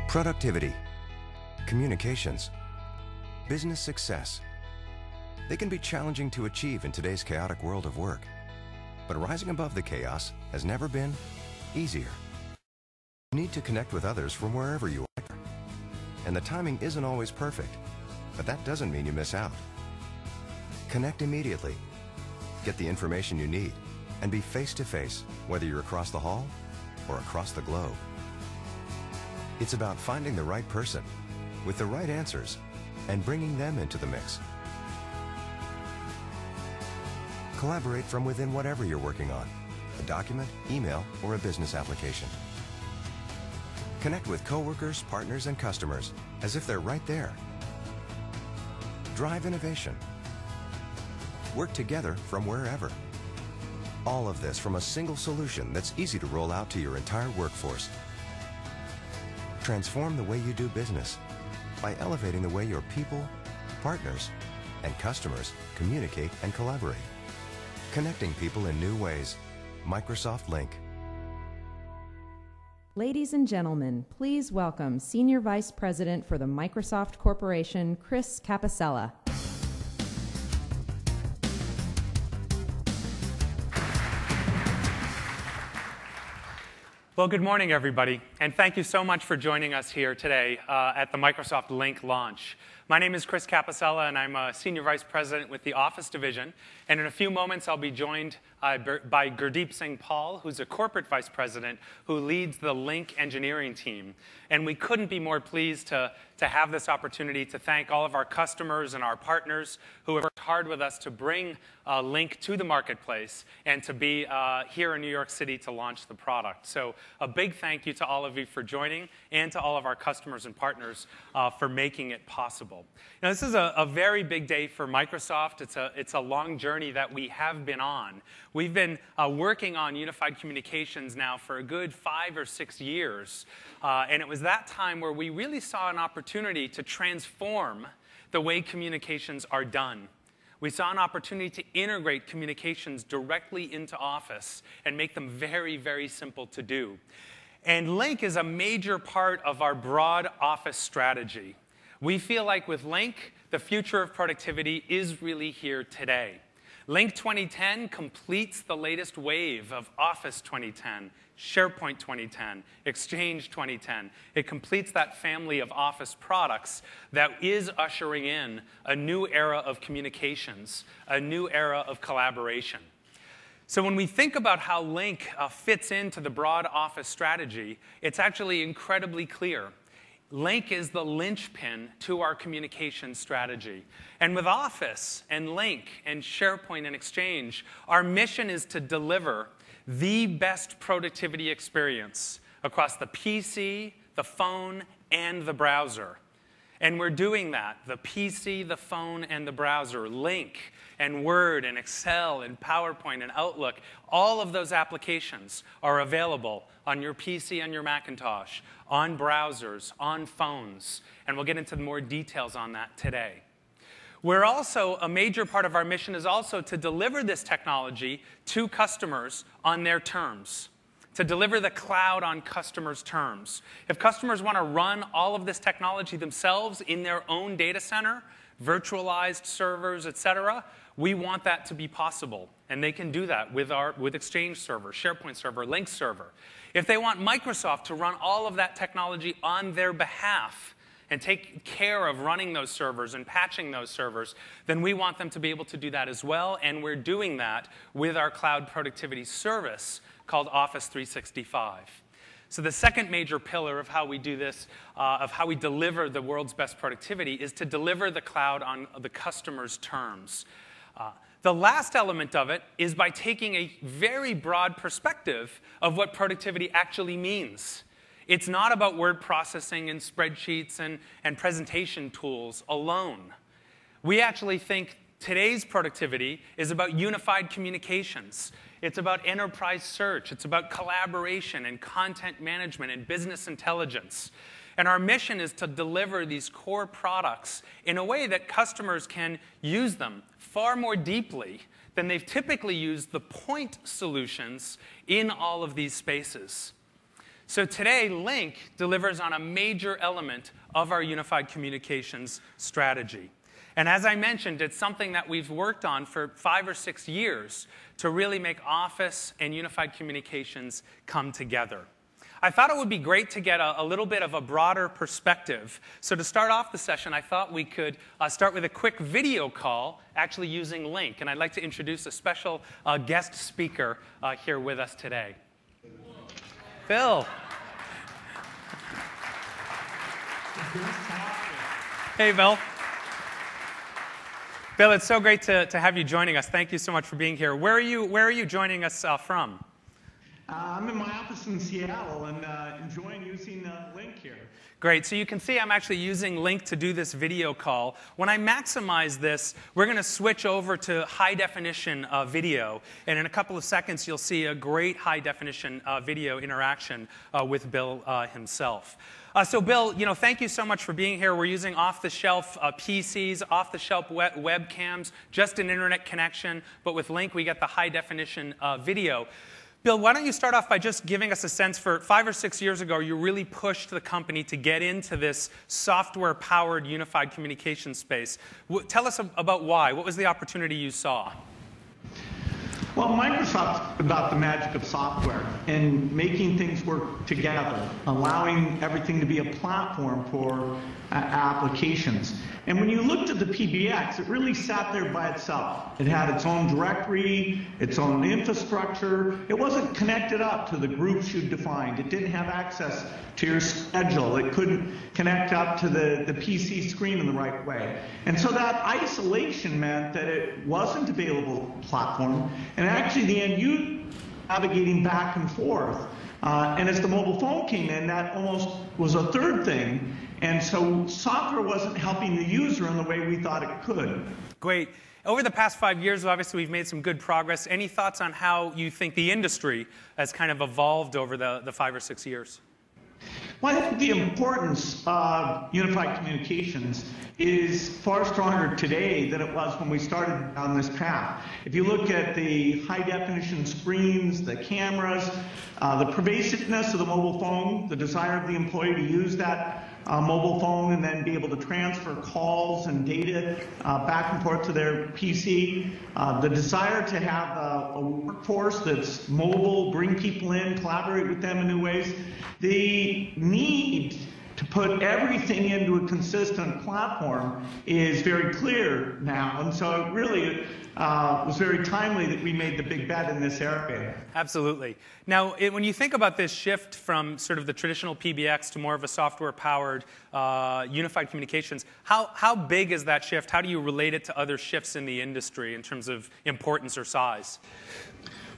Productivity, communications, business success. They can be challenging to achieve in today's chaotic world of work. But rising above the chaos has never been easier. You need to connect with others from wherever you are. And the timing isn't always perfect, but that doesn't mean you miss out. Connect immediately. Get the information you need and be face-to-face, whether you're across the hall or across the globe. It's about finding the right person with the right answers and bringing them into the mix. Collaborate from within whatever you're working on, a document, email, or a business application. Connect with coworkers, partners, and customers as if they're right there. Drive innovation. Work together from wherever. All of this from a single solution that's easy to roll out to your entire workforce. Transform the way you do business by elevating the way your people, partners, and customers communicate and collaborate. Connecting people in new ways. Microsoft Lync. Ladies and gentlemen, please welcome Senior Vice President for the Microsoft Corporation, Chris Capicella. Well, good morning, everybody, and thank you so much for joining us here today at the Microsoft Lync launch. My name is Chris Capicella, and I'm a Senior Vice President with the Office Division. And in a few moments, I'll be joined by Gurdeep Singh Paul, who's a Corporate Vice President who leads the Lync engineering team. And we couldn't be more pleased to have this opportunity to thank all of our customers and our partners who have worked hard with us to bring Lync to the marketplace and to be here in New York City to launch the product. So a big thank you to all of you for joining and to all of our customers and partners for making it possible. Now, this is a very big day for Microsoft. It's a long journey that we have been on. We've been working on unified communications now for a good 5 or 6 years. And it was that time where we really saw an opportunity to transform the way communications are done. We saw an opportunity to integrate communications directly into Office and make them very, very simple to do. And Lync is a major part of our broad Office strategy. We feel like with Lync, the future of productivity is really here today. Lync 2010 completes the latest wave of Office 2010, SharePoint 2010, Exchange 2010. It completes that family of Office products that is ushering in a new era of communications, a new era of collaboration. So when we think about how Lync fits into the broad Office strategy, it's actually incredibly clear. Lync is the linchpin to our communication strategy. And with Office and Lync and SharePoint and Exchange, our mission is to deliver the best productivity experience across the PC, the phone, and the browser. And we're doing that, the PC, the phone, and the browser. Lync and Word and Excel and PowerPoint and Outlook, all of those applications are available on your PC and your Macintosh, on browsers, on phones. And we'll get into more details on that today. We're also, a major part of our mission is also to deliver this technology to customers on their terms, to deliver the cloud on customers' terms. If customers want to run all of this technology themselves in their own data center, virtualized servers, et cetera, we want that to be possible. And they can do that with Exchange Server, SharePoint Server, Lync Server. If they want Microsoft to run all of that technology on their behalf and take care of running those servers and patching those servers, then we want them to be able to do that as well. And we're doing that with our cloud productivity service called Office 365. So the second major pillar of how we do this, of how we deliver the world's best productivity, is to deliver the cloud on the customer's terms. The last element of it is by taking a very broad perspective of what productivity actually means. It's not about word processing and spreadsheets and presentation tools alone. We actually think today's productivity is about unified communications. It's about enterprise search. It's about collaboration and content management and business intelligence. And our mission is to deliver these core products in a way that customers can use them far more deeply than they've typically used the point solutions in all of these spaces. So today, Lync delivers on a major element of our unified communications strategy. And as I mentioned, it's something that we've worked on for 5 or 6 years to really make Office and unified communications come together. I thought it would be great to get a little bit of a broader perspective. So to start off the session, I thought we could start with a quick video call, actually using Lync. And I'd like to introduce a special guest speaker here with us today. Bill. Hey, Bill. Bill, it's so great to have you joining us. Thank you so much for being here. Where are you joining us from? I'm in my office in Seattle and enjoying using Lync here. Great. So you can see I'm actually using Lync to do this video call. When I maximize this, we're going to switch over to high-definition video. And in a couple of seconds, you'll see a great high-definition video interaction with Bill himself. So Bill, thank you so much for being here. We're using off-the-shelf PCs, off-the-shelf webcams, just an internet connection. But with Lync, we get the high-definition video. Bill, why don't you start off by just giving us a sense for 5 or 6 years ago, you really pushed the company to get into this software-powered unified communication space. Tell us about why. What was the opportunity you saw? Well, Microsoft's about the magic of software and making things work together, allowing everything to be a platform for applications. And when you looked at the PBX, it really sat there by itself. It had its own directory, its own infrastructure. It wasn't connected up to the groups you defined. It didn't have access to your schedule. It couldn't connect up to the PC screen in the right way. And so that isolation meant that it wasn't available platform. And actually, the end user navigating back and forth. And as the mobile phone came in, that almost was a third thing. And so software wasn't helping the user in the way we thought it could. Great. Over the past 5 years, obviously, we've made some good progress. Any thoughts on how you think the industry has kind of evolved over the 5 or 6 years? Well, I think the importance of unified communications is far stronger today than it was when we started on this path. If you look at the high-definition screens, the cameras, the pervasiveness of the mobile phone, the desire of the employee to use that mobile phone and then be able to transfer calls and data back and forth to their PC, the desire to have a workforce that's mobile, bring people in, collaborate with them in new ways, the need to put everything into a consistent platform is very clear now. And so it really was very timely that we made the big bet in this area. Absolutely. Now, when you think about this shift from sort of the traditional PBX to more of a software-powered unified communications, how big is that shift? How do you relate it to other shifts in the industry in terms of importance or size?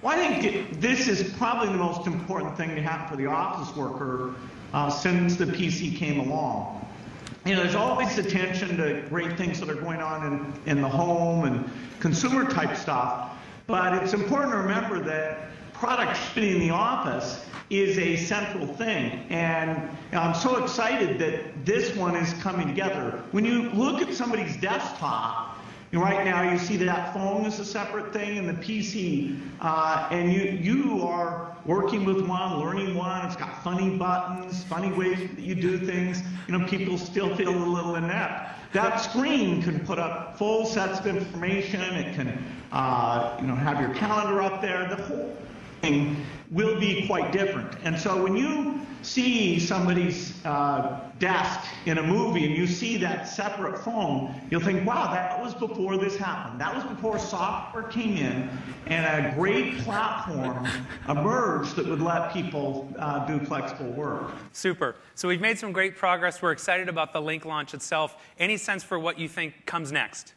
Well, I think this is probably the most important thing to happen for the office worker since the PC came along. There's always attention to great things that are going on in the home and consumer type stuff, but it's important to remember that productivity in the office is a central thing. And I'm so excited that this one is coming together. When you look at somebody's desktop, right now you see that phone is a separate thing and the PC, and you are working with one, learning one. It's got funny buttons, funny ways that you do things. People still feel a little inept. That screen can put up full sets of information. It can have your calendar up there. The whole thing will be quite different. And so when you see somebody's desk in a movie and you see that separate phone, you'll think, wow, that was before this happened. That was before software came in and a great platform emerged that would let people do flexible work. Super. So we've made some great progress. We're excited about the Lync launch itself. Any sense for what you think comes next?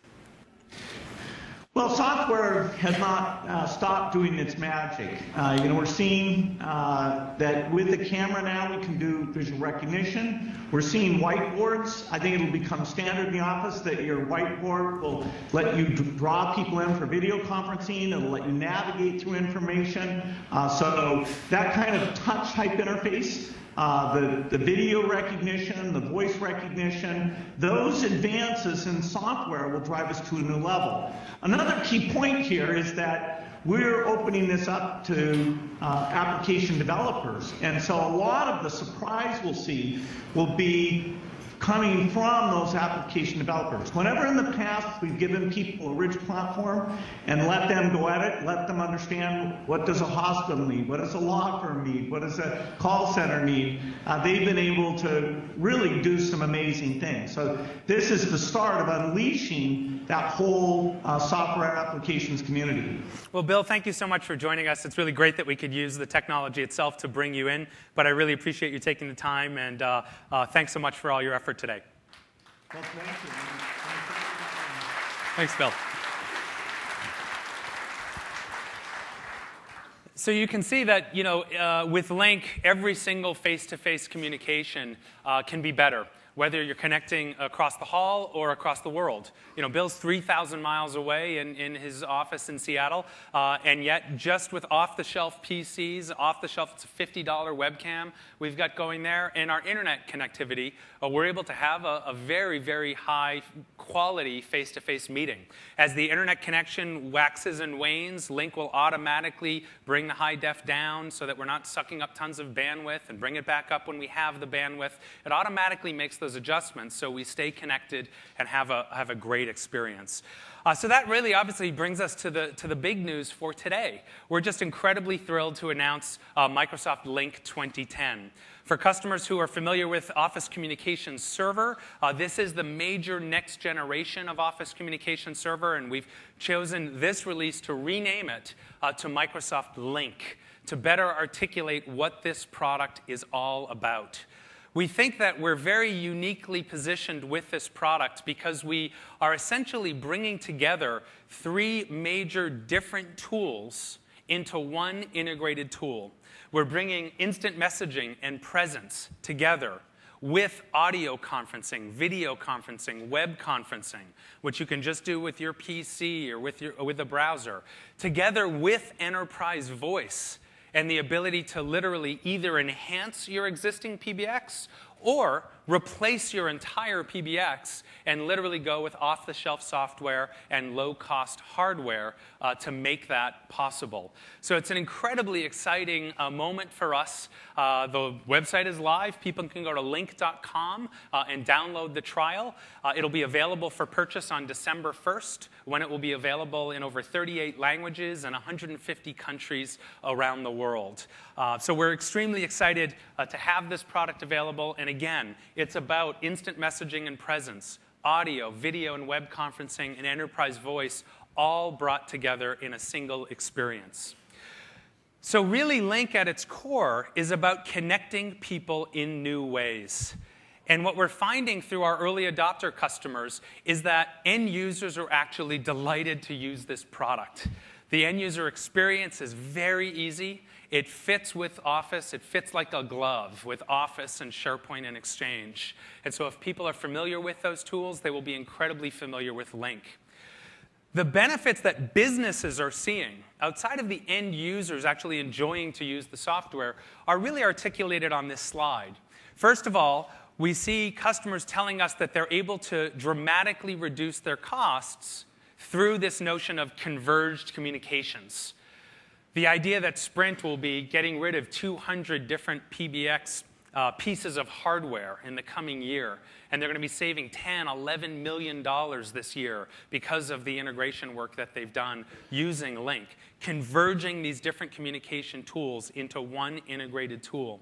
Well, software has not stopped doing its magic. We're seeing that with the camera now we can do visual recognition. We're seeing whiteboards. I think it'll become standard in the office that your whiteboard will let you draw people in for video conferencing. It'll let you navigate through information. So that kind of touch type interface, the video recognition, the voice recognition, those advances in software will drive us to a new level. Another key point here is that we're opening this up to application developers. And so a lot of the surprise we'll see will be coming from those application developers. Whenever in the past we've given people a rich platform and let them go at it, let them understand what does a hospital need, what does a law firm need, what does a call center need, they've been able to really do some amazing things. So this is the start of unleashing that whole software applications community. Well, Bill, thank you so much for joining us. It's really great that we could use the technology itself to bring you in, but I really appreciate you taking the time, and thanks so much for all your effort today. Well, thank you. Thanks, Bill. So you can see that, with Lync, every single face-to-face communication can be better, whether you're connecting across the hall or across the world. Bill's 3,000 miles away in his office in Seattle, and yet just with off-the-shelf PCs, off-the-shelf, it's a $50 webcam we've got going there, and our internet connectivity, we're able to have a very, very high quality face-to-face meeting. As the internet connection waxes and wanes, Lync will automatically bring the high def down so that we're not sucking up tons of bandwidth and bring it back up when we have the bandwidth. It automatically makes those adjustments so we stay connected and have a great experience. So that really obviously brings us to the big news for today. We're just incredibly thrilled to announce Microsoft Lync 2010. For customers who are familiar with Office Communications Server, this is the major next generation of Office Communications Server, and we've chosen this release to rename it to Microsoft Lync to better articulate what this product is all about. We think that we're very uniquely positioned with this product because we are essentially bringing together three major different tools into one integrated tool. We're bringing instant messaging and presence together with audio conferencing, video conferencing, web conferencing, which you can just do with your PC or with a browser, together with enterprise voice and the ability to literally either enhance your existing PBX or replace your entire PBX and literally go with off-the-shelf software and low-cost hardware to make that possible. So it's an incredibly exciting moment for us. The website is live. People can go to lync.com and download the trial. It'll be available for purchase on December 1st, when it will be available in over 38 languages and 150 countries around the world. So we're extremely excited to have this product available. And again, it's about instant messaging and presence, audio, video, and web conferencing, and enterprise voice, all brought together in a single experience. So really, Lync at its core is about connecting people in new ways. And what we're finding through our early adopter customers is that end users are actually delighted to use this product. The end user experience is very easy. It fits with Office. It fits like a glove with Office and SharePoint and Exchange. And so if people are familiar with those tools, they will be incredibly familiar with Lync. The benefits that businesses are seeing, outside of the end users actually enjoying to use the software, are really articulated on this slide. First of all, we see customers telling us that they're able to dramatically reduce their costs through this notion of converged communications. The idea that Sprint will be getting rid of 200 different PBX pieces of hardware in the coming year, and they're going to be saving $10, $11 million this year because of the integration work that they've done using Lync, converging these different communication tools into one integrated tool.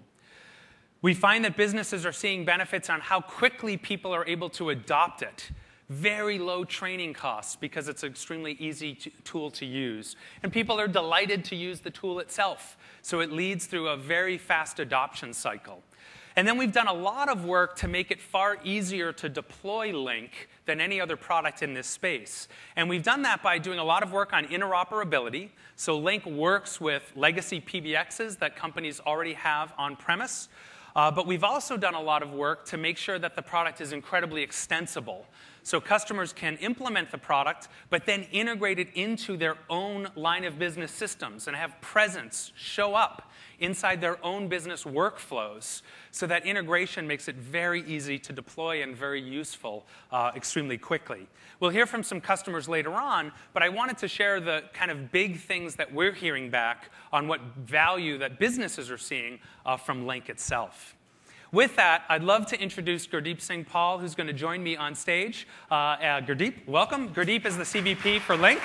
We find that businesses are seeing benefits on how quickly people are able to adopt it. Very low training costs because it's an extremely easy tool to use. And people are delighted to use the tool itself. So it leads through a very fast adoption cycle. And then we've done a lot of work to make it far easier to deploy Lync than any other product in this space. And we've done that by doing a lot of work on interoperability. So Lync works with legacy PBXs that companies already have on-premise. But we've also done a lot of work to make sure that the product is incredibly extensible. So customers can implement the product, but then integrate it into their own line of business systems and have presence show up inside their own business workflows. So that integration makes it very easy to deploy and very useful extremely quickly. We'll hear from some customers later on, but I wanted to share the kind of big things that we're hearing back on what value that businesses are seeing from Lync itself. With that, I'd love to introduce Gurdeep Singh Paul, who's going to join me on stage. Gurdeep, welcome. Gurdeep is the CVP for Lync.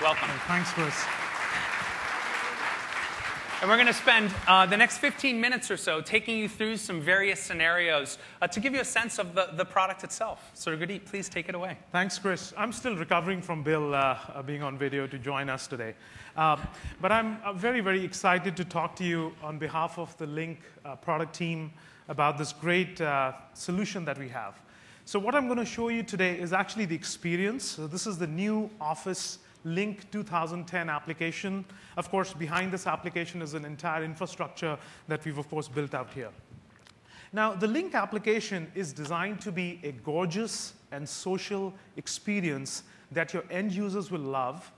Welcome. Thanks, Chris. And we're going to spend the next 15 minutes or so taking you through some various scenarios to give you a sense of the product itself. So Gurdeep, please take it away. Thanks, Chris. I'm still recovering from Bill being on video to join us today. But I'm very, very excited to talk to you on behalf of the Lync product team about this great solution that we have. So what I'm going to show you today is actually the experience. So this is the new Office Lync 2010 application. Of course, behind this application is an entire infrastructure that we've, of course, built out here. Now, the Lync application is designed to be a gorgeous and social experience that your end users will love.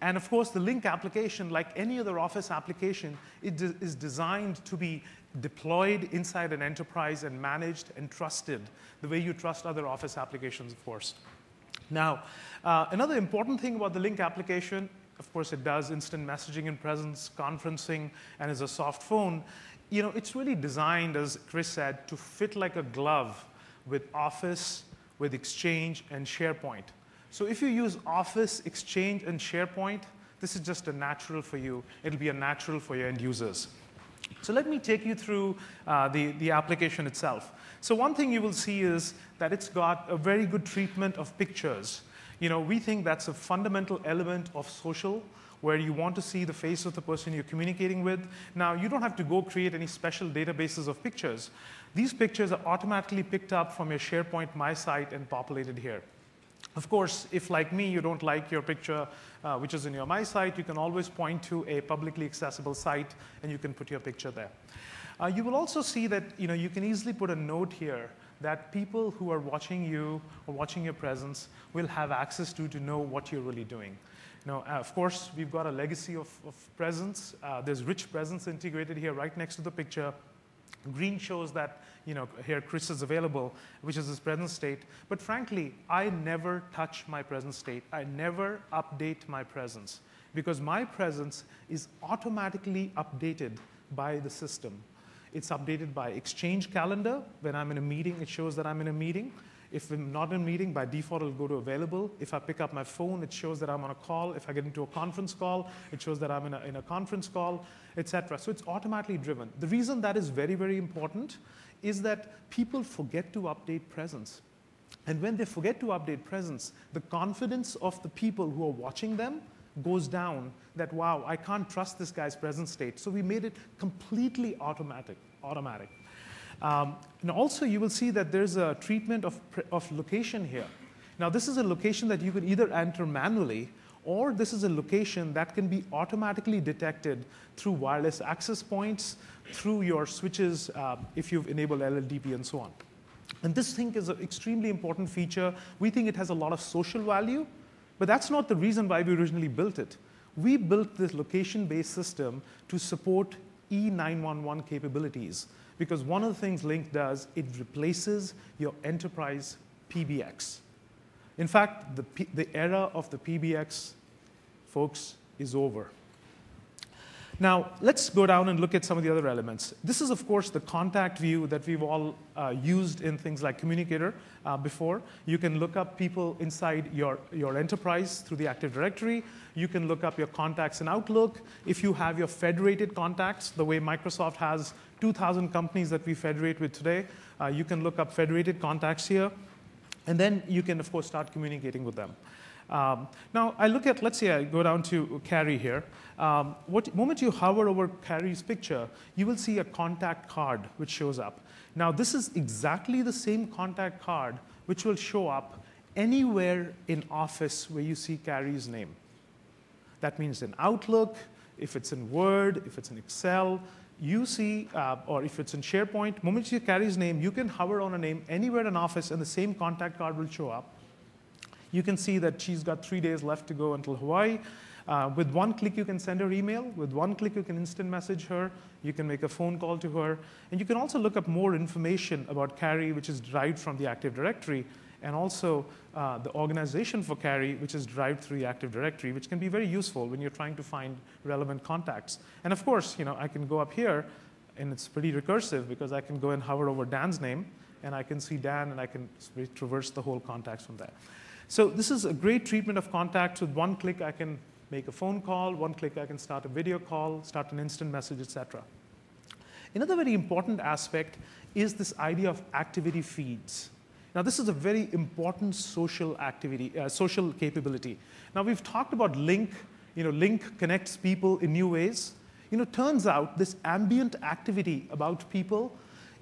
And of course, the Lync application, like any other Office application, it is designed to be deployed inside an enterprise and managed and trusted the way you trust other Office applications, of course. Now, another important thing about the Lync application, of course, it does instant messaging and presence, conferencing, and is a soft phone. You know, it's really designed, as Chris said, to fit like a glove with Office, with Exchange, and SharePoint. So if you use Office, Exchange, and SharePoint, this is just a natural for you. It'll be a natural for your end users. So let me take you through the application itself. So one thing you will see is that it's got a very good treatment of pictures. You know, we think that's a fundamental element of social, where you want to see the face of the person you're communicating with. Now, you don't have to go create any special databases of pictures. These pictures are automatically picked up from your SharePoint My Site and populated here. Of course, if, like me, you don't like your picture, which is in your My Site, you can always point to a publicly accessible site, and you can put your picture there. You will also see that you can easily put a note here that people who are watching you or watching your presence will have access to know what you're really doing. Of course, we've got a legacy of presence. There's rich presence integrated here right next to the picture. Green shows that here Chris is available, which is his present state. But frankly, I never touch my present state. I never update my presence because my presence is automatically updated by the system. It's updated by Exchange Calendar. When I'm in a meeting, it shows that I'm in a meeting. If I'm not in a meeting, by default, it'll go to available. If I pick up my phone, it shows that I'm on a call. If I get into a conference call, it shows that I'm in a conference call, etc. So it's automatically driven. The reason that is very, very important is that people forget to update presence. And when they forget to update presence, the confidence of the people who are watching them goes down, that, wow, I can't trust this guy's present state. So we made it completely automatic. And also, you will see that there's a treatment of location here. Now, this is a location that you can either enter manually, or this is a location that can be automatically detected through wireless access points, through your switches, if you've enabled LLDP and so on. And this thing is an extremely important feature. We think it has a lot of social value, but that's not the reason why we originally built it. We built this location-based system to support E911 capabilities, because one of the things Lync does, it replaces your enterprise PBX. In fact, the era of the PBX, folks, is over. Now, let's go down and look at some of the other elements. This is, of course, the contact view that we've all used in things like Communicator before. You can look up people inside your enterprise through the Active Directory. You can look up your contacts in Outlook. If you have your federated contacts, the way Microsoft has 2,000 companies that we federate with today, you can look up federated contacts here. And then you can, of course, start communicating with them. Now, I look at, let's say I go down to Carrie here. Moment you hover over Carrie's picture, you will see a contact card which shows up. Now, this is exactly the same contact card which will show up anywhere in Office where you see Carrie's name. That means in Outlook, if it's in Word, if it's in Excel, you see, or if it's in SharePoint, moment you see Carrie's name, you can hover on a name anywhere in Office and the same contact card will show up. You can see that she's got 3 days left to go until Hawaii. With one click, you can send her email. With one click, you can instant message her. You can make a phone call to her. And you can also look up more information about Carrie, which is derived from the Active Directory, and also the organization for Carrie, which is derived through the Active Directory, which can be very useful when you're trying to find relevant contacts. And of course, I can go up here, and it's pretty recursive because I can go and hover over Dan's name, and I can see Dan, and I can traverse the whole contacts from there. So this is a great treatment of contacts. With one click, I can make a phone call. One click, I can start a video call, start an instant message, etc. Another very important aspect is this idea of activity feeds. Now, this is a very important social capability. Now, we've talked about Lync. Lync connects people in new ways. Turns out this ambient activity about people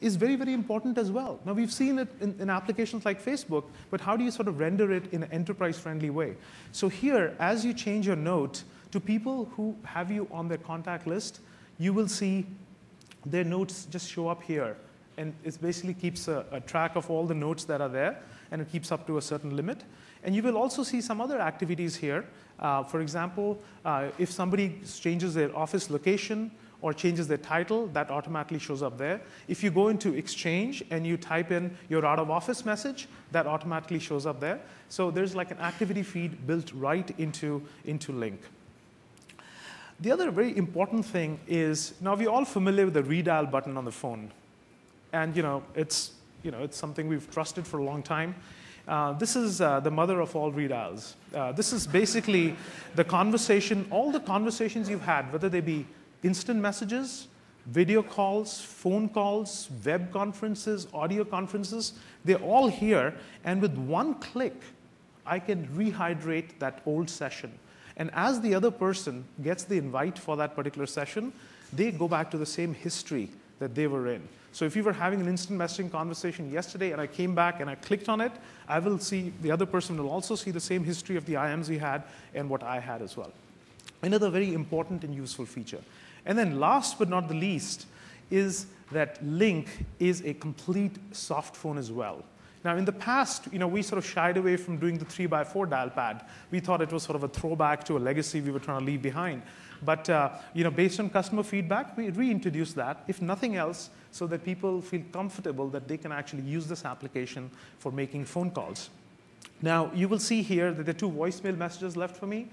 is very, very important as well. Now, we've seen it in applications like Facebook, but how do you sort of render it in an enterprise-friendly way? So here, as you change your note to people who have you on their contact list, you will see their notes just show up here. And it basically keeps a track of all the notes that are there, and it keeps up to a certain limit. And you will also see some other activities here. For example, if somebody changes their office location or changes their title, that automatically shows up there. If you go into Exchange and you type in your out-of-office message, that automatically shows up there. So there's like an activity feed built right into Lync. The other very important thing is, now we're all familiar with the redial button on the phone. And it's something we've trusted for a long time. This is the mother of all redials. This is basically the conversation, all the conversations you've had, whether they be instant messages, video calls, phone calls, web conferences, audio conferences, they're all here. And with one click, I can rehydrate that old session. And as the other person gets the invite for that particular session, they go back to the same history that they were in. So if you were having an instant messaging conversation yesterday and I came back and I clicked on it, I will see, the other person will also see the same history of the IMs we had and what I had as well. Another very important and useful feature. And then last but not the least is that Lync is a complete soft phone as well. Now, in the past, we sort of shied away from doing the 3x4 dial pad. We thought it was sort of a throwback to a legacy we were trying to leave behind. But based on customer feedback, we reintroduced that, if nothing else, so that people feel comfortable that they can actually use this application for making phone calls. Now, you will see here that there are 2 voicemail messages left for me.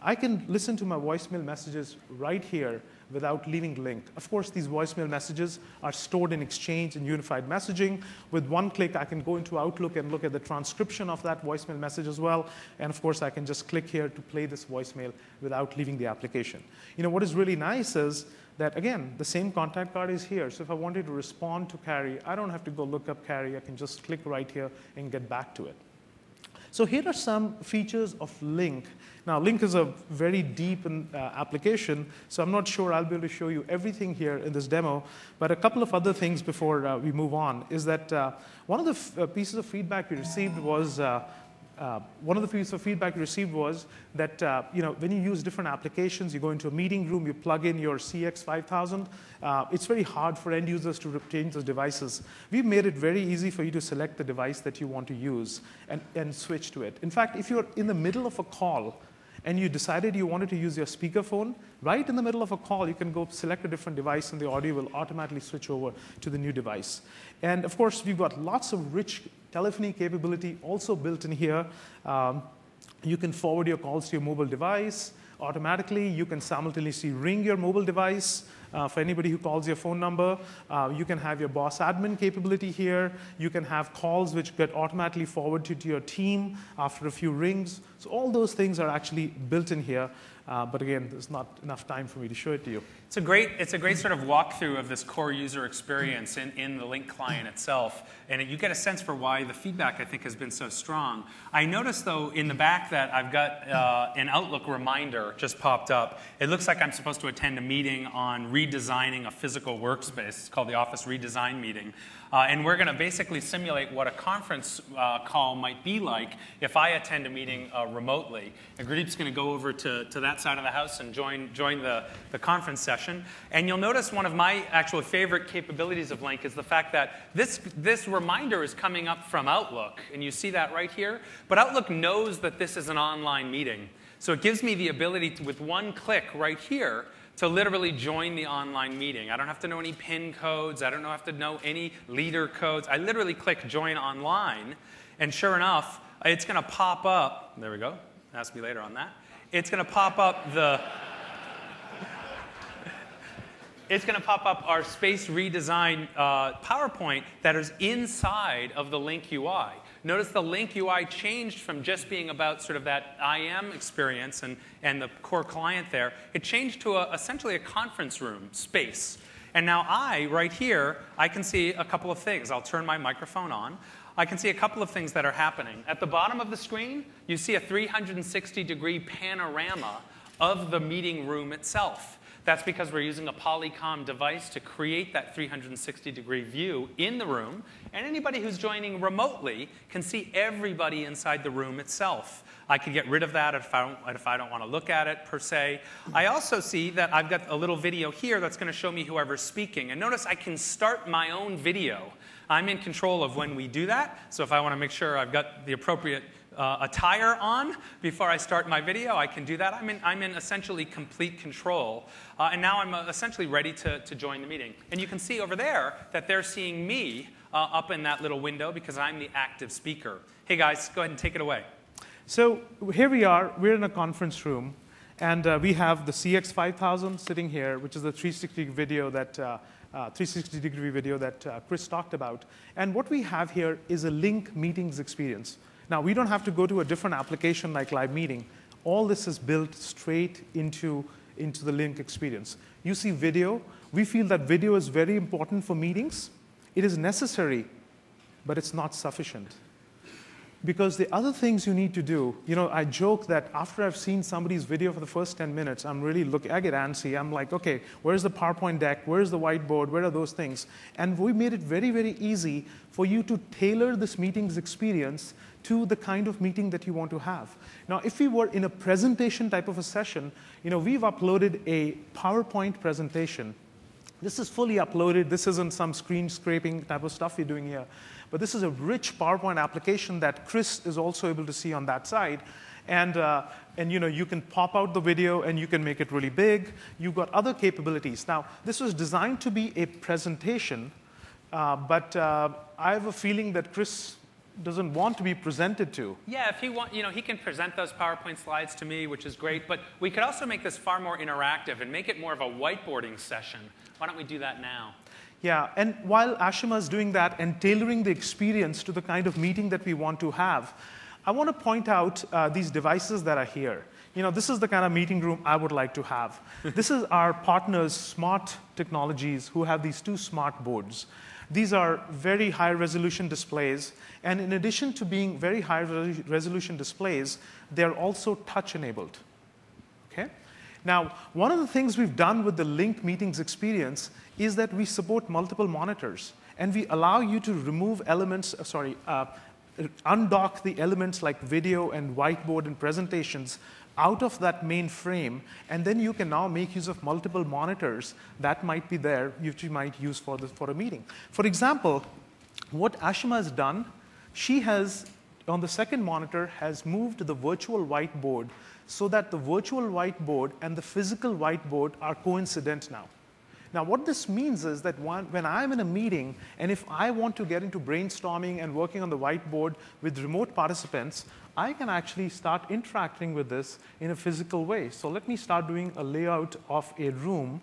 I can listen to my voicemail messages right here without leaving Lync. Of course, these voicemail messages are stored in Exchange and unified messaging. With one click, I can go into Outlook and look at the transcription of that voicemail message as well. And of course, I can just click here to play this voicemail without leaving the application. What is really nice is that, again, the same contact card is here. So if I wanted to respond to Carrie, I don't have to go look up Carrie. I can just click right here and get back to it. So here are some features of Lync. Now, Lync is a very deep application, so I'm not sure I'll be able to show you everything here in this demo. But a couple of other things before we move on is that one of the pieces of feedback we received was that when you use different applications, you go into a meeting room, you plug in your CX5000, it's very hard for end users to change those devices. We've made it very easy for you to select the device that you want to use and switch to it. In fact, if you're in the middle of a call and you decided you wanted to use your speakerphone, right in the middle of a call, you can go select a different device, and the audio will automatically switch over to the new device. And of course, we've got lots of rich telephony capability also built in here. You can forward your calls to your mobile device automatically. You can simultaneously ring your mobile device for anybody who calls your phone number. You can have your boss admin capability here. You can have calls which get automatically forwarded to your team after a few rings. So all those things are actually built in here. But again, there's not enough time for me to show it to you. It's a great sort of walkthrough of this core user experience in the Lync client itself. And you get a sense for why the feedback, I think, has been so strong. I noticed, though, in the back that I've got an Outlook reminder just popped up. It looks like I'm supposed to attend a meeting on redesigning a physical workspace. It's called the Office Redesign Meeting. And we're going to basically simulate what a conference call might be like if I attend a meeting remotely. And Gurdeep's going to go over to that that side of the house and join the conference session. And you'll notice one of my actual favorite capabilities of Lync is the fact that this reminder is coming up from Outlook. And you see that right here. But Outlook knows that this is an online meeting. So it gives me the ability to, with one click right here, to literally join the online meeting. I don't have to know any PIN codes. I don't have to know any leader codes. I literally click Join Online, and sure enough, it's going to pop up. There we go. Ask me later on that. It's going to pop up it's going to pop up our space redesign PowerPoint that is inside of the Lync UI. Notice the Lync UI changed from just being about sort of that IM experience and the core client there. It changed to essentially a conference room space. And now right here, I can see a couple of things. I'll turn my microphone on. I can see a couple of things that are happening. At the bottom of the screen, you see a 360-degree panorama of the meeting room itself. That's because we're using a Polycom device to create that 360-degree view in the room. And anybody who's joining remotely can see everybody inside the room itself. I could get rid of that if I don't want to look at it, per se. I also see that I've got a little video here that's going to show me whoever's speaking. And notice I can start my own video. I'm in control of when we do that. So if I want to make sure I've got the appropriate attire on before I start my video, I can do that. I'm in essentially complete control. And now I'm essentially ready to join the meeting. And you can see over there that they're seeing me up in that little window because I'm the active speaker. Hey guys, go ahead and take it away. So here we are. We're in a conference room. And we have the CX5000 sitting here, which is the 360-degree video that Chris talked about. And what we have here is a Lync meetings experience. Now, we don't have to go to a different application like Live Meeting. All this is built straight into the Lync experience. You see video. We feel that video is very important for meetings. It is necessary, but it's not sufficient. Because the other things you need to do, I joke that after I've seen somebody's video for the first 10 minutes, I get antsy. I'm like, okay, where's the PowerPoint deck? Where's the whiteboard? Where are those things? And we made it very, very easy for you to tailor this meetings experience to the kind of meeting that you want to have. Now, if we were in a presentation type of a session, we've uploaded a PowerPoint presentation. This is fully uploaded. This isn't some screen scraping type of stuff we're doing here. But this is a rich PowerPoint application that Chris is also able to see on that side. And you can pop out the video, and you can make it really big. You've got other capabilities. Now, this was designed to be a presentation, but I have a feeling that Chris doesn't want to be presented to. Yeah, if he want, he can present those PowerPoint slides to me, which is great. But we could also make this far more interactive and make it more of a whiteboarding session. Why don't we do that now? Yeah, and while Ashima is doing that and tailoring the experience to the kind of meeting that we want to have, I want to point out these devices that are here. This is the kind of meeting room I would like to have. This is our partners, Smart Technologies, who have these two smart boards. These are very high-resolution displays, and in addition to being very high-resolution displays, they're also touch-enabled. Okay? Now, one of the things we've done with the Lync meetings experience is that we support multiple monitors, and we allow you to remove elements, undock the elements like video and whiteboard and presentations out of that main frame, and then you can now make use of multiple monitors that might be there, which you might use for a meeting. For example, what Ashima has done, she has, on the second monitor, has moved the virtual whiteboard so that the virtual whiteboard and the physical whiteboard are coincident now. Now, what this means is that when I'm in a meeting, and if I want to get into brainstorming and working on the whiteboard with remote participants, I can actually start interacting with this in a physical way. So let me start doing a layout of a room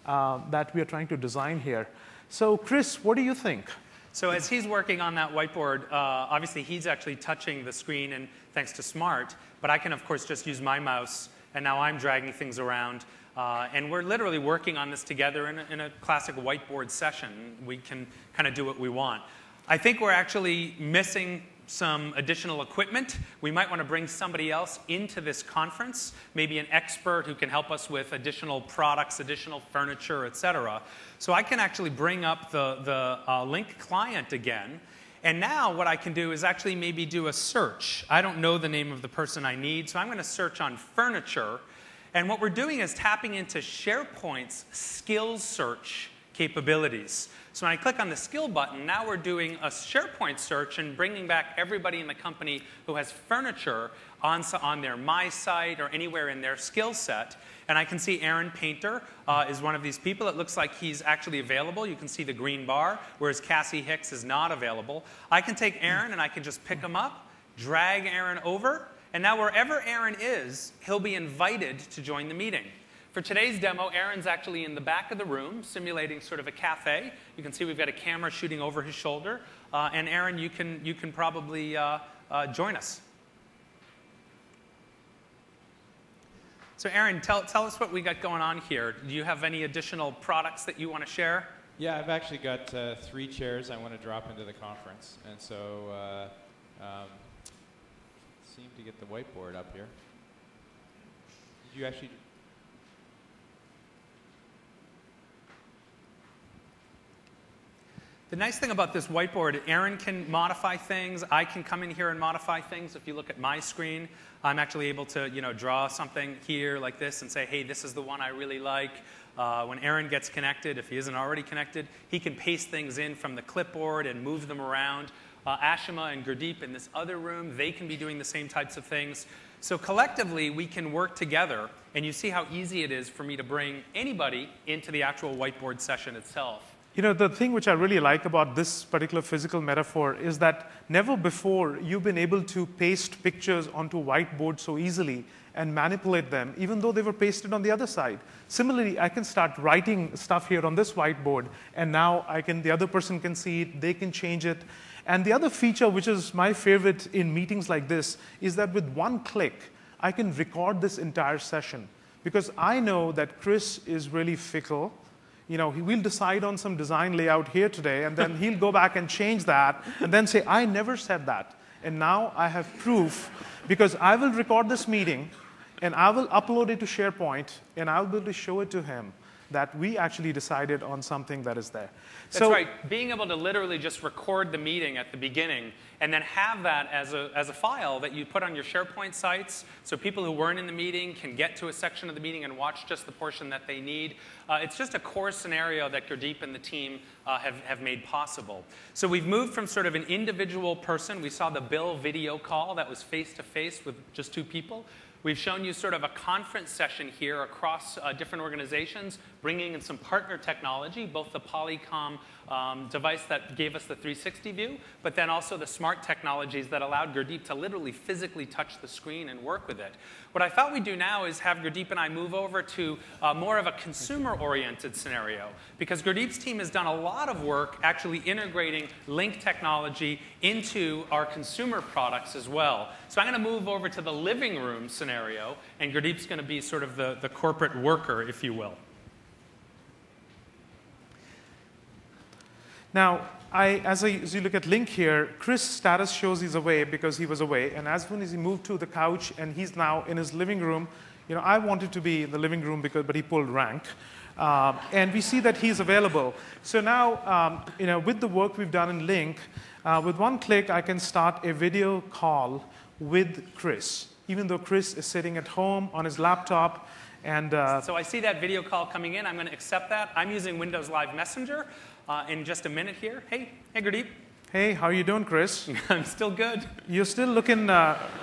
that we are trying to design here. So Chris, what do you think? So as he's working on that whiteboard, obviously he's actually touching the screen, and thanks to Smart, but I can, of course, just use my mouse, and now I'm dragging things around. And we're literally working on this together in a classic whiteboard session. We can kind of do what we want. I think we're actually missing some additional equipment. We might want to bring somebody else into this conference, maybe an expert who can help us with additional products, additional furniture, et cetera. So I can actually bring up the Lync client again. And now what I can do is actually maybe do a search. I don't know the name of the person I need, so I'm going to search on furniture. And what we're doing is tapping into SharePoint's skills search capabilities. So when I click on the skill button, now we're doing a SharePoint search and bringing back everybody in the company who has furniture on their My Site or anywhere in their skill set. And I can see Aaron Painter is one of these people. It looks like he's actually available. You can see the green bar, whereas Cassie Hicks is not available. I can take Aaron and I can just pick him up, drag Aaron over, and now wherever Aaron is, he'll be invited to join the meeting. For today's demo, Aaron's actually in the back of the room, simulating sort of a cafe. You can see we've got a camera shooting over his shoulder. And Aaron, you can probably join us. So Aaron, tell us what we got going on here. Do you have any additional products that you want to share? Yeah, I've actually got 3 chairs I want to drop into the conference. And so seem to get the whiteboard up here. Did you actually... The nice thing about this whiteboard, Aaron can modify things. I can come in here and modify things. If you look at my screen, I'm actually able to draw something here like this and say, hey, this is the one I really like. When Aaron gets connected, if he isn't already connected, he can paste things in from the clipboard and move them around. Ashima and Gurdeep in this other room, they can be doing the same types of things. So collectively, we can work together, and you see how easy it is for me to bring anybody into the actual whiteboard session itself. You know, the thing which I really like about this particular physical metaphor is that never before you've been able to paste pictures onto a whiteboard so easily and manipulate them, even though they were pasted on the other side. Similarly, I can start writing stuff here on this whiteboard, and now the other person can see it, they can change it. And the other feature, which is my favorite in meetings like this, is that with one click, I can record this entire session. Because I know that Chris is really fickle. You know, we'll decide on some design layout here today, and then he'll go back and change that, and then say, I never said that. And now I have proof, because I will record this meeting, and I will upload it to SharePoint, and I'll be able to show it to him that we actually decided on something that is there. That's right. Being able to literally just record the meeting at the beginning and then have that as a file that you put on your SharePoint sites so people who weren't in the meeting can get to a section of the meeting and watch just the portion that they need. It's just a core scenario that Gurdeep and the team have made possible. So we've moved from sort of an individual person. We saw the Bill video call that was face-to-face with just 2 people. We've shown you sort of a conference session here across different organizations, bringing in some partner technology, both the Polycom device that gave us the 360 view, but then also the smart technologies that allowed Gurdeep to literally physically touch the screen and work with it. What I thought we'd do now is have Gurdeep and I move over to more of a consumer-oriented scenario, because Gurdeep's team has done a lot of work actually integrating Lync technology into our consumer products as well. So I'm going to move over to the living room scenario, and Gurdeep's going to be sort of the corporate worker, if you will. Now, as you look at Lync here, Chris' status shows he's away because he was away. And as soon as he moved to the couch and he's now in his living room, you know, I wanted to be in the living room but he pulled rank. And we see that he's available. So now, you know, with the work we've done in Lync, with one click, I can start a video call with Chris, even though Chris is sitting at home on his laptop. And so I see that video call coming in. I'm going to accept that. I'm using Windows Live Messenger. In just a minute here. Hey Gurdeep. Hey, how are you doing, Chris? I'm still good. You're still looking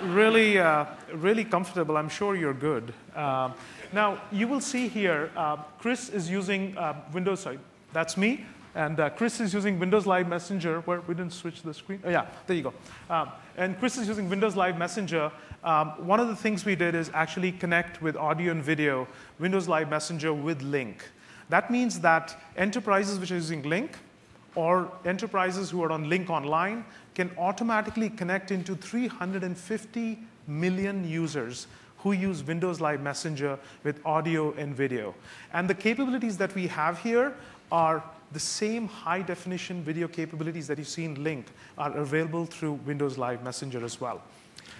really comfortable. I'm sure you're good. Now, you will see here, Chris is using Windows, sorry, that's me. And Chris is using Windows Live Messenger, where we didn't switch the screen. Oh, yeah, there you go. And Chris is using Windows Live Messenger. One of the things we did is actually connect with audio and video, Windows Live Messenger with Lync. That means that enterprises which are using Lync or enterprises who are on Lync Online can automatically connect into 350 million users who use Windows Live Messenger with audio and video. And the capabilities that we have here are the same high-definition video capabilities that you see in Lync are available through Windows Live Messenger as well.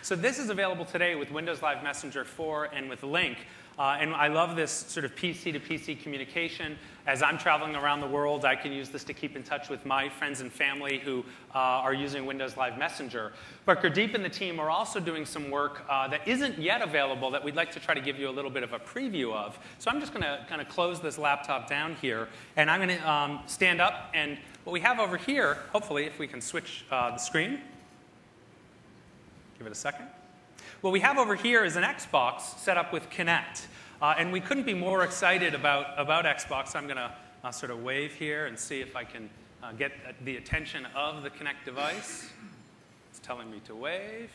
So this is available today with Windows Live Messenger 4 and with Lync. And I love this sort of PC to PC communication. As I'm traveling around the world, I can use this to keep in touch with my friends and family who are using Windows Live Messenger. But Gurdeep and the team are also doing some work that isn't yet available that we'd like to try to give you a little bit of a preview of. So I'm just going to kind of close this laptop down here, and I'm going to stand up. And what we have over here, hopefully, if we can switch the screen. Give it a second. What we have over here is an Xbox set up with Kinect. And we couldn't be more excited about Xbox. I'm going to sort of wave here and see if I can get the attention of the Kinect device. It's telling me to wave.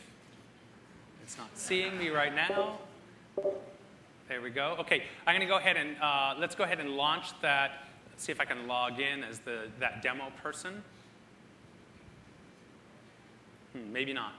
It's not seeing me right now. There we go. OK, I'm going to go ahead and let's go ahead and launch that. Let's see if I can log in as that demo person. Maybe not.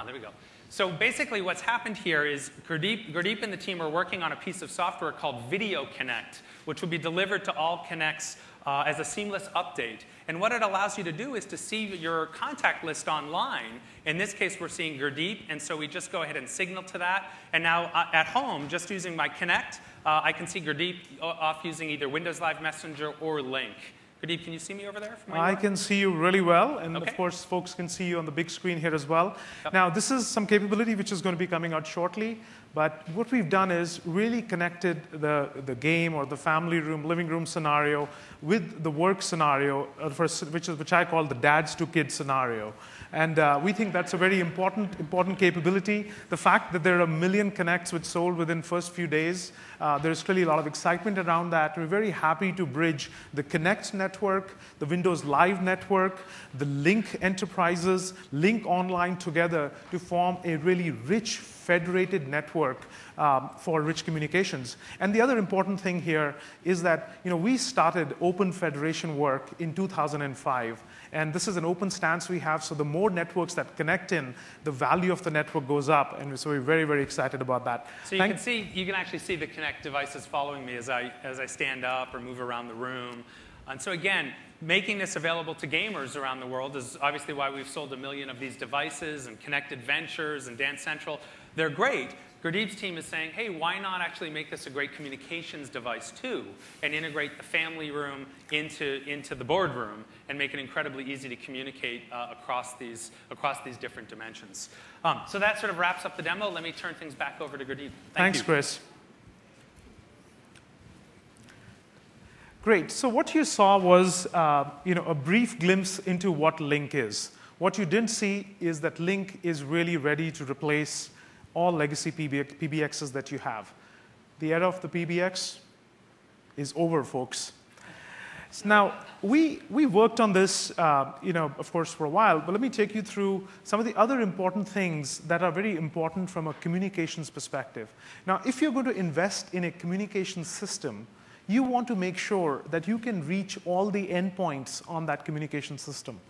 There we go. So basically what's happened here is Gurdeep and the team are working on a piece of software called Video Connect, which will be delivered to all Kinects as a seamless update. And what it allows you to do is to see your contact list online. In this case, we're seeing Gurdeep, and so we just go ahead and signal to that. And now at home, just using my Kinect, I can see Gurdeep off using either Windows Live Messenger or Lync. Gurdeep, can you see me over there? I can see you really well, and okay. Of course, folks can see you on the big screen here as well. Yep. Now, this is some capability which is going to be coming out shortly, but what we've done is really connected the game or the family room, living room scenario with the work scenario, which I call the dads to kids scenario. And we think that's a very important capability. The fact that there are 1 million Kinects which sold within first few days, there's clearly a lot of excitement around that. We're very happy to bridge the Kinect network, the Windows Live network, the Lync enterprises, Lync Online together to form a really rich federated network for rich communications. And the other important thing here is that we started open federation work in 2005. And this is an open stance we have, so the more networks that connect in, the value of the network goes up. And so we're very, very excited about that. So you can actually see the Kinect devices following me as I stand up or move around the room. And so again, making this available to gamers around the world is obviously why we've sold 1 million of these devices, and Connected Ventures and Dance Central. They're great. Gurdeep's team is saying, hey, why not actually make this a great communications device too, and integrate the family room into the boardroom and make it incredibly easy to communicate across these different dimensions. So that sort of wraps up the demo. Let me turn things back over to Gurdeep. Thanks, Chris. Great. So what you saw was a brief glimpse into what Lync is. What you didn't see is that Lync is really ready to replace all legacy PBXs that you have. The era of the PBX is over, folks. So now, we worked on this, of course, for a while, but let me take you through some of the other important things that are very important from a communications perspective. Now, if you're going to invest in a communications system, you want to make sure that you can reach all the endpoints on that communication system.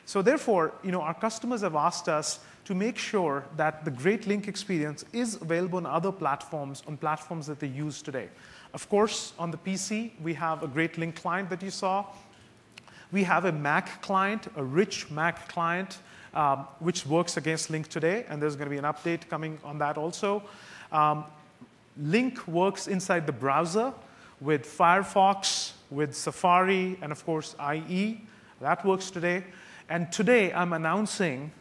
So therefore, our customers have asked us to make sure that the great Lync experience is available on other platforms, on platforms that they use today. Of course, on the PC, we have a great Lync client that you saw. We have a Mac client, a rich Mac client, which works against Lync today, and there's going to be an update coming on that also. Lync works inside the browser with Firefox, with Safari, and of course, IE. That works today. And today, I'm announcing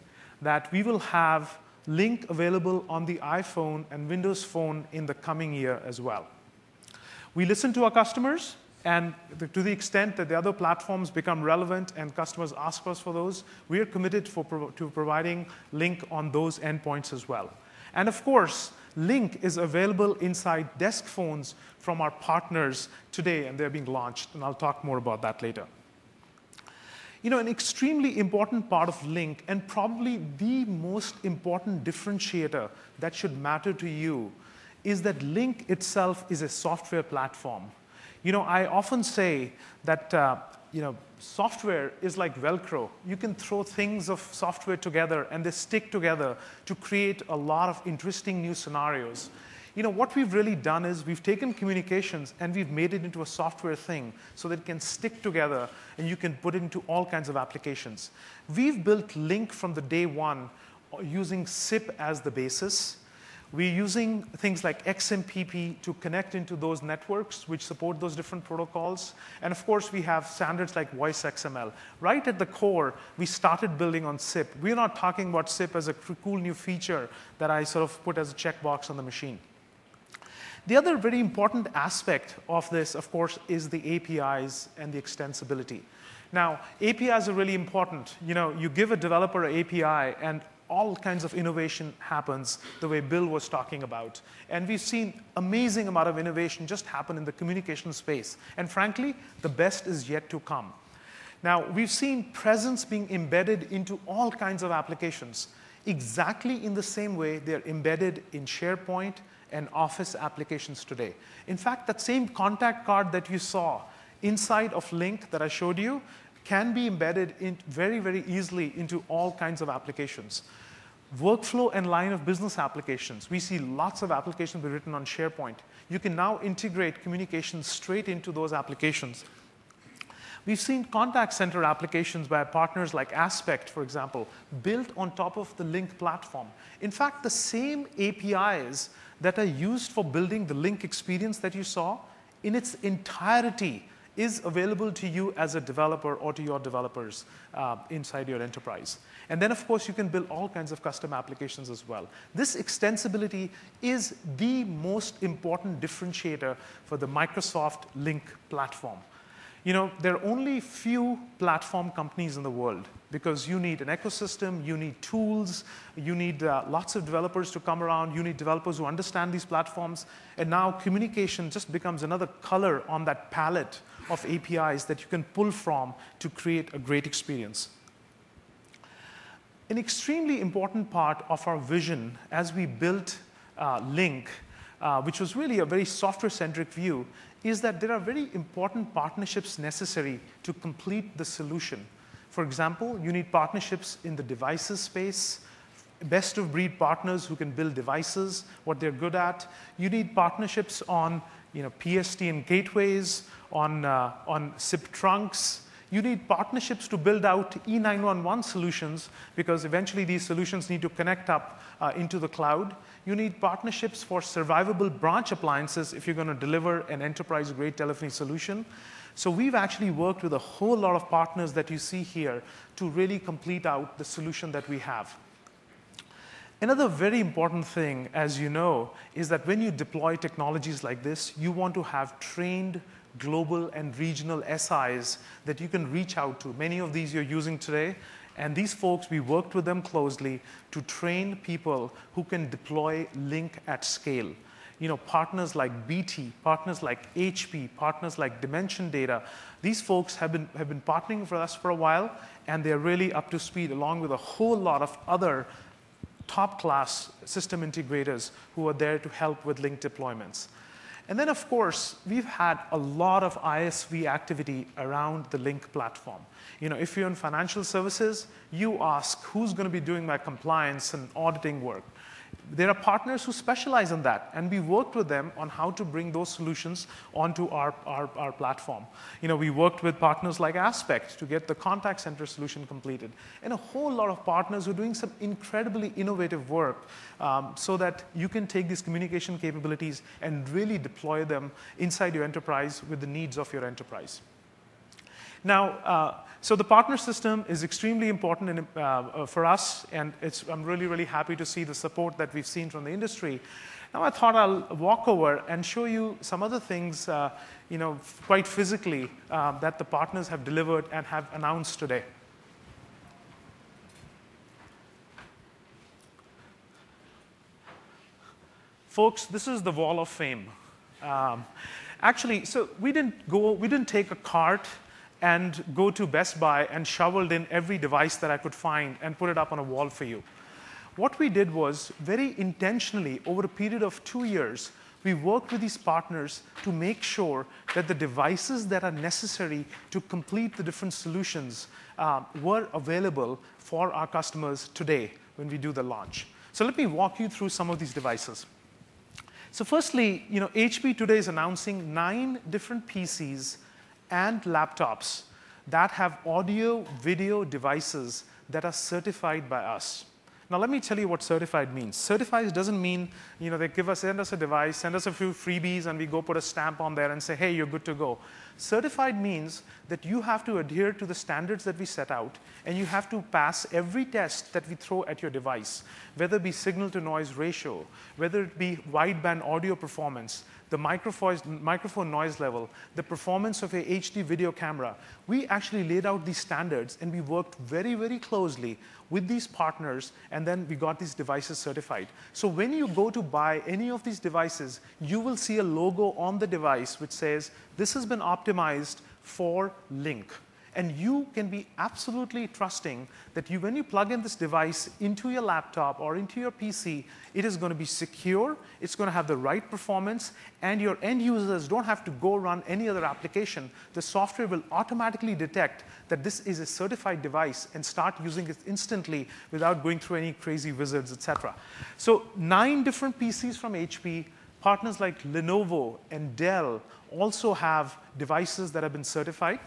that we will have Lync available on the iPhone and Windows Phone in the coming year as well. We listen to our customers, and to the extent that the other platforms become relevant and customers ask us for those, we are committed to providing Lync on those endpoints as well. And of course, Lync is available inside desk phones from our partners today, and they're being launched, and I'll talk more about that later. An extremely important part of Lync, and probably the most important differentiator that should matter to you, is that Lync itself is a software platform. I often say that software is like Velcro. You can throw things of software together, and they stick together to create a lot of interesting new scenarios. What we've really done is we've taken communications and we've made it into a software thing so that it can stick together and you can put it into all kinds of applications. We've built Lync from the day one using SIP as the basis. We're using things like XMPP to connect into those networks which support those different protocols. And of course, we have standards like voice XML. Right at the core, we started building on SIP. We're not talking about SIP as a cool new feature that I sort of put as a checkbox on the machine. The other very important aspect of this, of course, is the APIs and the extensibility. Now, APIs are really important. You give a developer an API, and all kinds of innovation happens the way Bill was talking about. And we've seen amazing amount of innovation just happen in the communication space. And frankly, the best is yet to come. Now, we've seen presence being embedded into all kinds of applications, exactly in the same way they're embedded in SharePoint and Office applications today. In fact, that same contact card that you saw inside of Lync that I showed you can be embedded in very, very easily into all kinds of applications. Workflow and line of business applications. We see lots of applications be written on SharePoint. You can now integrate communications straight into those applications. We've seen contact center applications by partners like Aspect, for example, built on top of the Lync platform. In fact, the same APIs that are used for building the Lync experience that you saw in its entirety is available to you as a developer or to your developers inside your enterprise. And then, of course, you can build all kinds of custom applications as well. This extensibility is the most important differentiator for the Microsoft Lync platform. There are only few platform companies in the world because you need an ecosystem, you need tools, you need lots of developers to come around, you need developers who understand these platforms, and now communication just becomes another color on that palette of APIs that you can pull from to create a great experience. An extremely important part of our vision as we built Lync, which was really a very software-centric view, is that there are very important partnerships necessary to complete the solution. For example, you need partnerships in the devices space, best-of-breed partners who can build devices, what they're good at. You need partnerships on PSTN gateways, on SIP trunks. You need partnerships to build out E911 solutions because eventually these solutions need to connect up into the cloud. You need partnerships for survivable branch appliances if you're going to deliver an enterprise-grade telephony solution. So we've actually worked with a whole lot of partners that you see here to really complete out the solution that we have. Another very important thing, as you know, is that when you deploy technologies like this, you want to have trained global and regional SIs that you can reach out to. Many of these you're using today. And these folks, we worked with them closely to train people who can deploy Lync at scale. Partners like BT, partners like HP, partners like Dimension Data. These folks have been partnering with us for a while, and they're really up to speed, along with a whole lot of other top-class system integrators who are there to help with Lync deployments. And then, of course, we've had a lot of ISV activity around the Lync platform. If you're in financial services, you ask, who's going to be doing my compliance and auditing work? There are partners who specialize in that, and we worked with them on how to bring those solutions onto our platform. We worked with partners like Aspect to get the contact center solution completed, and a whole lot of partners who are doing some incredibly innovative work so that you can take these communication capabilities and really deploy them inside your enterprise with the needs of your enterprise. Now, so the partner system is extremely important for us, and I'm really, really happy to see the support that we've seen from the industry. Now, I thought I'll walk over and show you some other things, quite physically, that the partners have delivered and have announced today. Folks, this is the Wall of Fame. Actually, so we didn't take a cart and go to Best Buy and shoveled in every device that I could find and put it up on a wall for you. What we did was, very intentionally, over a period of 2 years, we worked with these partners to make sure that the devices that are necessary to complete the different solutions were available for our customers today when we do the launch. So let me walk you through some of these devices. So firstly, HP today is announcing 9 different PCs and laptops that have audio-video devices that are certified by us. Now, let me tell you what certified means. Certified doesn't mean, they send us a device, send us a few freebies, and we go put a stamp on there and say, hey, you're good to go. Certified means that you have to adhere to the standards that we set out, and you have to pass every test that we throw at your device, whether it be signal-to-noise ratio, whether it be wideband audio performance, the microphone noise level, the performance of a HD video camera. We actually laid out these standards, and we worked very, very closely with these partners, and then we got these devices certified. So when you go to buy any of these devices, you will see a logo on the device which says, this has been optimized for Link. And you can be absolutely trusting that when you plug in this device into your laptop or into your PC, it is going to be secure, it's going to have the right performance, and your end users don't have to go run any other application. The software will automatically detect that this is a certified device and start using it instantly without going through any crazy wizards, etc. So 9 different PCs from HP. Partners like Lenovo and Dell also have devices that have been certified.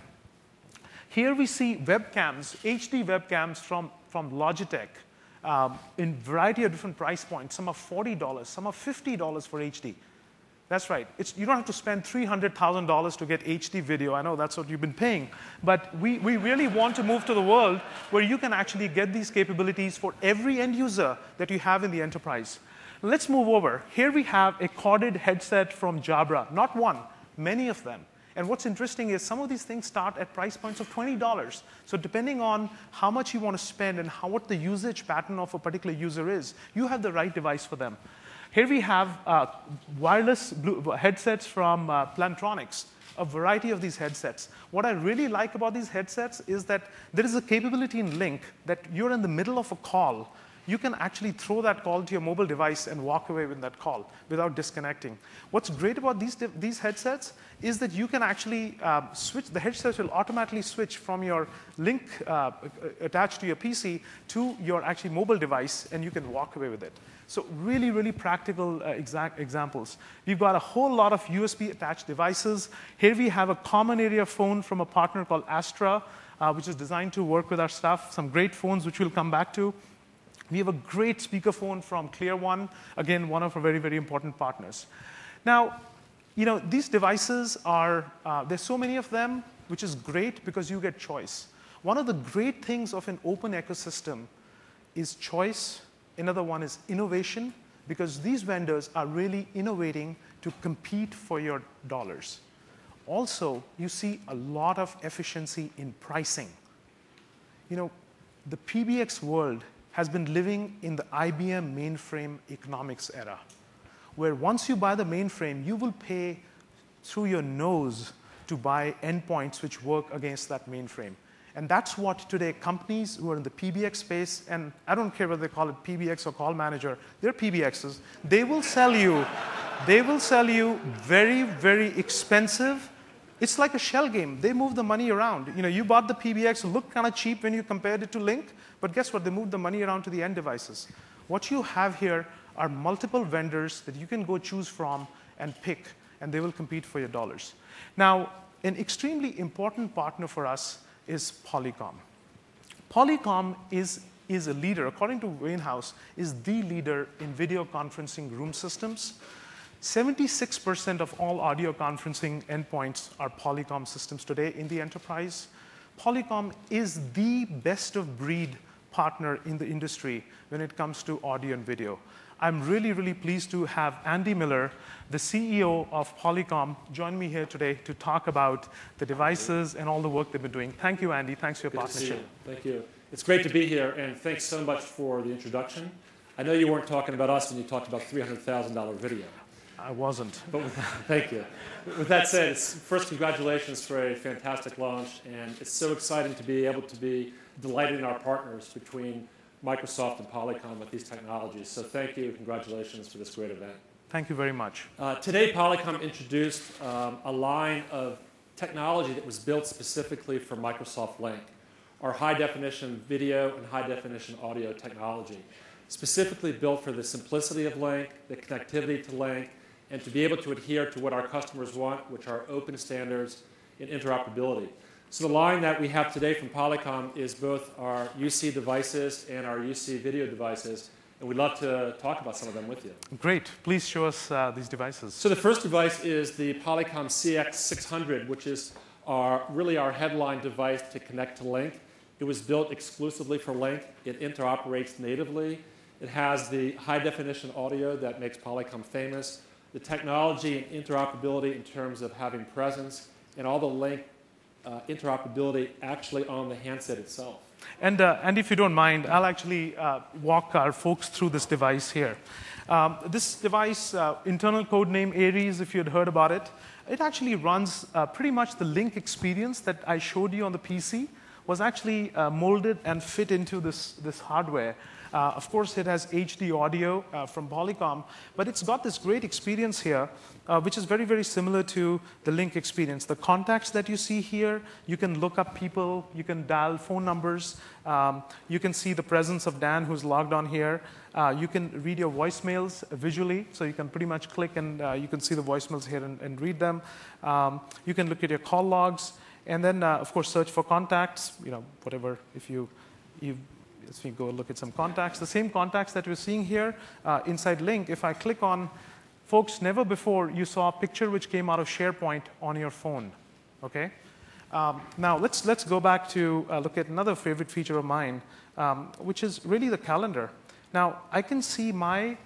Here we see webcams, HD webcams from Logitech in a variety of different price points. Some are $40, some are $50 for HD. That's right. You don't have to spend $300,000 to get HD video. I know that's what you've been paying. But we really want to move to the world where you can actually get these capabilities for every end user that you have in the enterprise. Let's move over. Here we have a corded headset from Jabra. Not one, many of them. And what's interesting is some of these things start at price points of $20. So depending on how much you want to spend and what the usage pattern of a particular user is, you have the right device for them. Here we have wireless headsets from Plantronics, a variety of these headsets. What I really like about these headsets is that there is a capability in Link that you're in the middle of a call. You can actually throw that call to your mobile device and walk away with that call without disconnecting. What's great about these headsets is that you can actually switch. The headsets will automatically switch from your Link attached to your PC to your actually mobile device, and you can walk away with it. So really, really practical examples. We've got a whole lot of USB-attached devices. Here we have a common area phone from a partner called Astra, which is designed to work with our stuff. Some great phones, which we'll come back to. We have a great speakerphone from ClearOne, again, one of our very, very important partners. Now, these devices are, there's so many of them, which is great because you get choice. One of the great things of an open ecosystem is choice. Another one is innovation, because these vendors are really innovating to compete for your dollars. Also, you see a lot of efficiency in pricing. The PBX world has been living in the IBM mainframe economics era, where once you buy the mainframe, you will pay through your nose to buy endpoints which work against that mainframe. And that's what today companies who are in the PBX space, and I don't care whether they call it PBX or Call Manager, they're PBXs, they will sell you very, very expensive. It's like a shell game. They move the money around. You bought the PBX, it looked kind of cheap when you compared it to Link, but guess what? They moved the money around to the end devices. What you have here are multiple vendors that you can go choose from and pick, and they will compete for your dollars. Now, an extremely important partner for us is Polycom. Polycom is a leader, according to Wainhouse, is the leader in video conferencing room systems. 76% of all audio conferencing endpoints are Polycom systems today in the enterprise. Polycom is the best of breed partner in the industry when it comes to audio and video. I'm really, really pleased to have Andy Miller, the CEO of Polycom, join me here today to talk about the devices and all the work they've been doing. Thank you, Andy. Thanks for your partnership. Thank you. It's great to be here, and thanks so much for the introduction. I know you weren't talking about us when you talked about $300,000 video. I wasn't. But thank you. With that said, first, congratulations for a fantastic launch, and it's so exciting to be able to be delighting our partners between Microsoft and Polycom with these technologies. So thank you, congratulations for this great event. Thank you very much. Today, Polycom introduced a line of technology that was built specifically for Microsoft Link, our high-definition video and high-definition audio technology, specifically built for the simplicity of Link, the connectivity to Link, and to be able to adhere to what our customers want, which are open standards and interoperability. So the line that we have today from Polycom is both our UC devices and our UC video devices, and we'd love to talk about some of them with you. Great. Please show us these devices. So the first device is the Polycom CX600, which is really our headline device to connect to Link. It was built exclusively for Link. It interoperates natively. It has the high-definition audio that makes Polycom famous, the technology and interoperability in terms of having presence, and all the Link interoperability actually on the handset itself. And if you don't mind, I'll actually walk our folks through this device here. This device, internal code name Aries, if you had heard about it, it actually runs pretty much the Link experience that I showed you on the PC was actually molded and fit into this hardware. Of course, it has HD audio from Polycom, but it's got this great experience here, which is very, very similar to the Link experience. The contacts that you see here, you can look up people, you can dial phone numbers, you can see the presence of Dan who's logged on here. You can read your voicemails visually, so you can pretty much click and you can see the voicemails here and read them. You can look at your call logs, and then, of course, search for contacts, whatever, if you go look at some contacts. The same contacts that we're seeing here inside Link, if I click on, folks, never before you saw a picture which came out of SharePoint on your phone, okay? Now, let's go back to look at another favorite feature of mine, which is really the calendar. Now, I can see my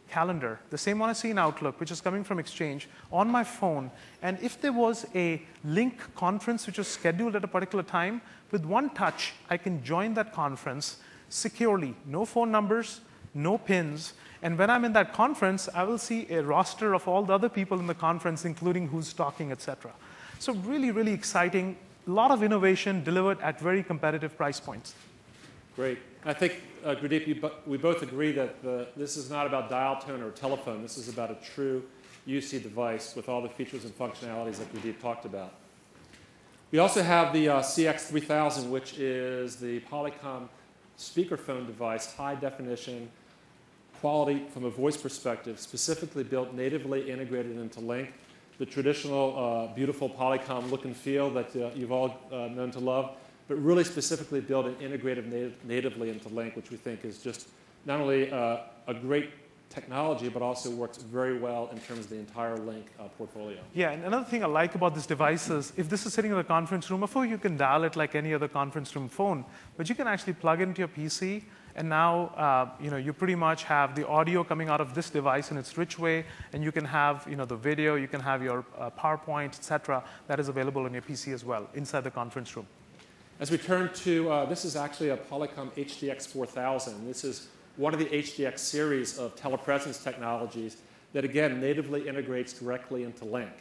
calendar, the same one I see in Outlook, which is coming from Exchange, on my phone. And if there was a Link conference which was scheduled at a particular time, with one touch, I can join that conference securely. No phone numbers, no pins. And when I'm in that conference, I will see a roster of all the other people in the conference, including who's talking, et cetera. So really, really exciting. A lot of innovation delivered at very competitive price points. Great. I think, Gurdeep, we both agree that this is not about dial tone or telephone. This is about a true UC device with all the features and functionalities that Gurdeep talked about. We also have the CX3000, which is the Polycom speakerphone device, high definition, quality from a voice perspective, specifically built natively integrated into Link. The traditional beautiful Polycom look and feel that you've all known to love, but really specifically built and integrated natively into Link, which we think is just not only a great technology, but also works very well in terms of the entire Link portfolio. Yeah, and another thing I like about this device is if this is sitting in the conference room, of course you can dial it like any other conference room phone, but you can actually plug it into your PC, and now you pretty much have the audio coming out of this device in its rich way, and you can have the video, you can have your PowerPoint, et cetera, that is available on your PC as well inside the conference room. As we turn to, this is actually a Polycom HDX4000. This is one of the HDX series of telepresence technologies that, again, natively integrates directly into Link.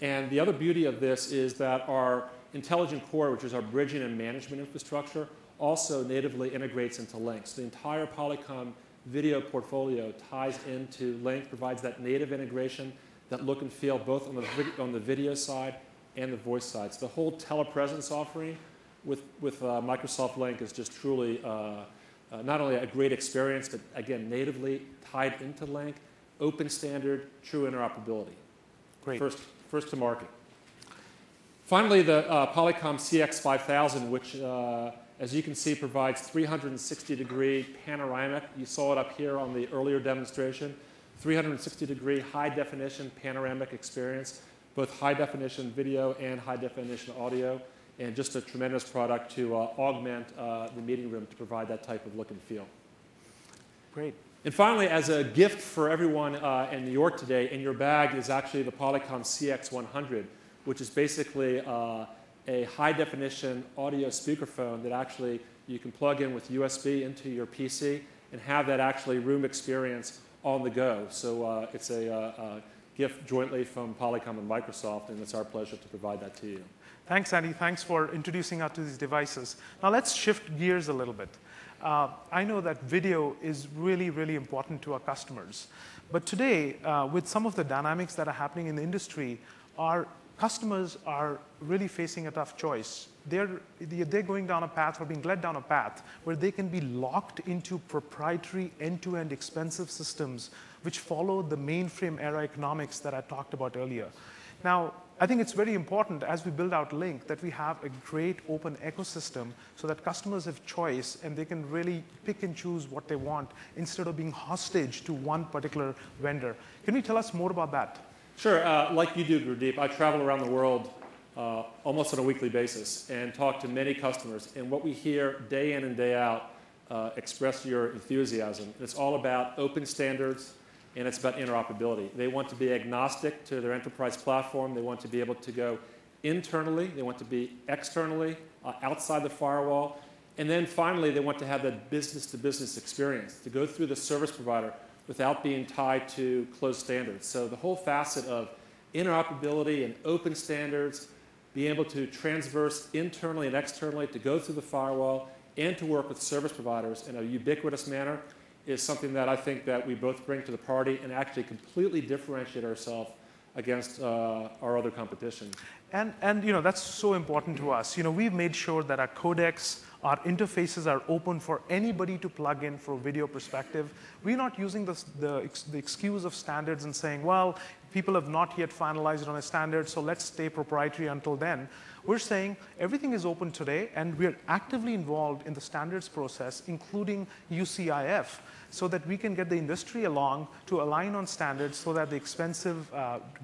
And the other beauty of this is that our intelligent core, which is our bridging and management infrastructure, also natively integrates into Link. So the entire Polycom video ties into Link, provides that native integration, that look and feel both on the video side and the voice side. So the whole telepresence offering with Microsoft Link is just truly not only a great experience, but again, natively tied into Link, open standard, true interoperability. Great. First to market. Finally, the Polycom CX5000, which, as you can see, provides 360-degree panoramic. You saw it up here on the earlier demonstration. 360-degree high-definition panoramic experience, both high-definition video and high-definition audio, and just a tremendous product to augment the meeting room to provide that type of look and feel. Great. And finally, as a gift for everyone in New York today, in your bag is actually the Polycom CX100, which is basically a high-definition audio speakerphone that actually you can plug in with USB into your PC and have that actually room experience on the go. So it's a gift jointly from Polycom and Microsoft, and it's our pleasure to provide that to you. Thanks, Andy. Thanks for introducing us to these devices. Now let's shift gears a little bit. I know that video is really, really important to our customers. But today, with some of the dynamics that are happening in the industry, our customers are really facing a tough choice. They're going down a path or being led down a path where they can be locked into proprietary end-to-end expensive systems which follow the mainframe era economics that I talked about earlier. Now, I think it's very important as we build out Link that we have a great open ecosystem so that customers have choice and they can really pick and choose what they want instead of being hostage to one particular vendor. Can you tell us more about that? Sure. Like you do, Gurdeep, I travel around the world almost on a weekly basis and talk to many customers. And what we hear day in and day out express your enthusiasm. It's all about open standards, and it's about interoperability. They want to be agnostic to their enterprise platform. They want to be able to go internally. They want to be externally, outside the firewall. And then finally, they want to have that business-to-business experience, to go through the service provider without being tied to closed standards. So the whole facet of interoperability and open standards, being able to transverse internally and externally, to go through the firewall, and to work with service providers in a ubiquitous manner is something that I think that we both bring to the party and actually completely differentiate ourselves against our other competition. And you know, that's so important to us. You know, we've made sure that our codecs, our interfaces are open for anybody to plug in from a video perspective. We're not using the excuse of standards and saying, well, people have not yet finalized on a standard, so let's stay proprietary until then. We're saying everything is open today, and we're actively involved in the standards process, including UCIF, so that we can get the industry along to align on standards so that the expensive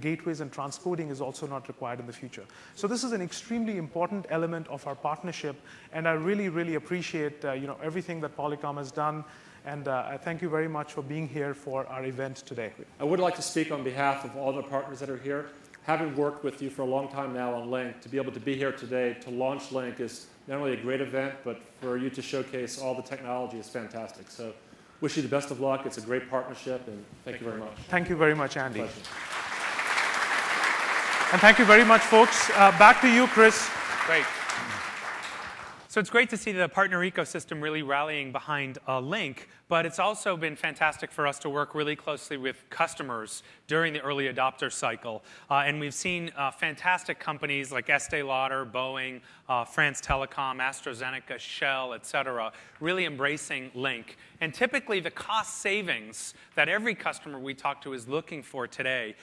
gateways and transcoding is also not required in the future. So this is an extremely important element of our partnership, and I really, really appreciate you know, everything that Polycom has done. And I thank you very much for being here for our event today. I would like to speak on behalf of all the partners that are here. Having worked with you for a long time now on Link, to be able to be here today to launch Link is not only a great event, but for you to showcase all the technology is fantastic. So wish you the best of luck. It's a great partnership, and thank you very much. Thank you very much, Andy. Pleasure. And thank you very much, folks. Back to you, Chris. Great. So it's great to see the partner ecosystem really rallying behind Link, but it's also been fantastic for us to work really closely with customers during the early adopter cycle. And we've seen fantastic companies like Estee Lauder, Boeing, France Telecom, AstraZeneca, Shell, et cetera, really embracing Link. And typically the cost savings that every customer we talk to is looking for today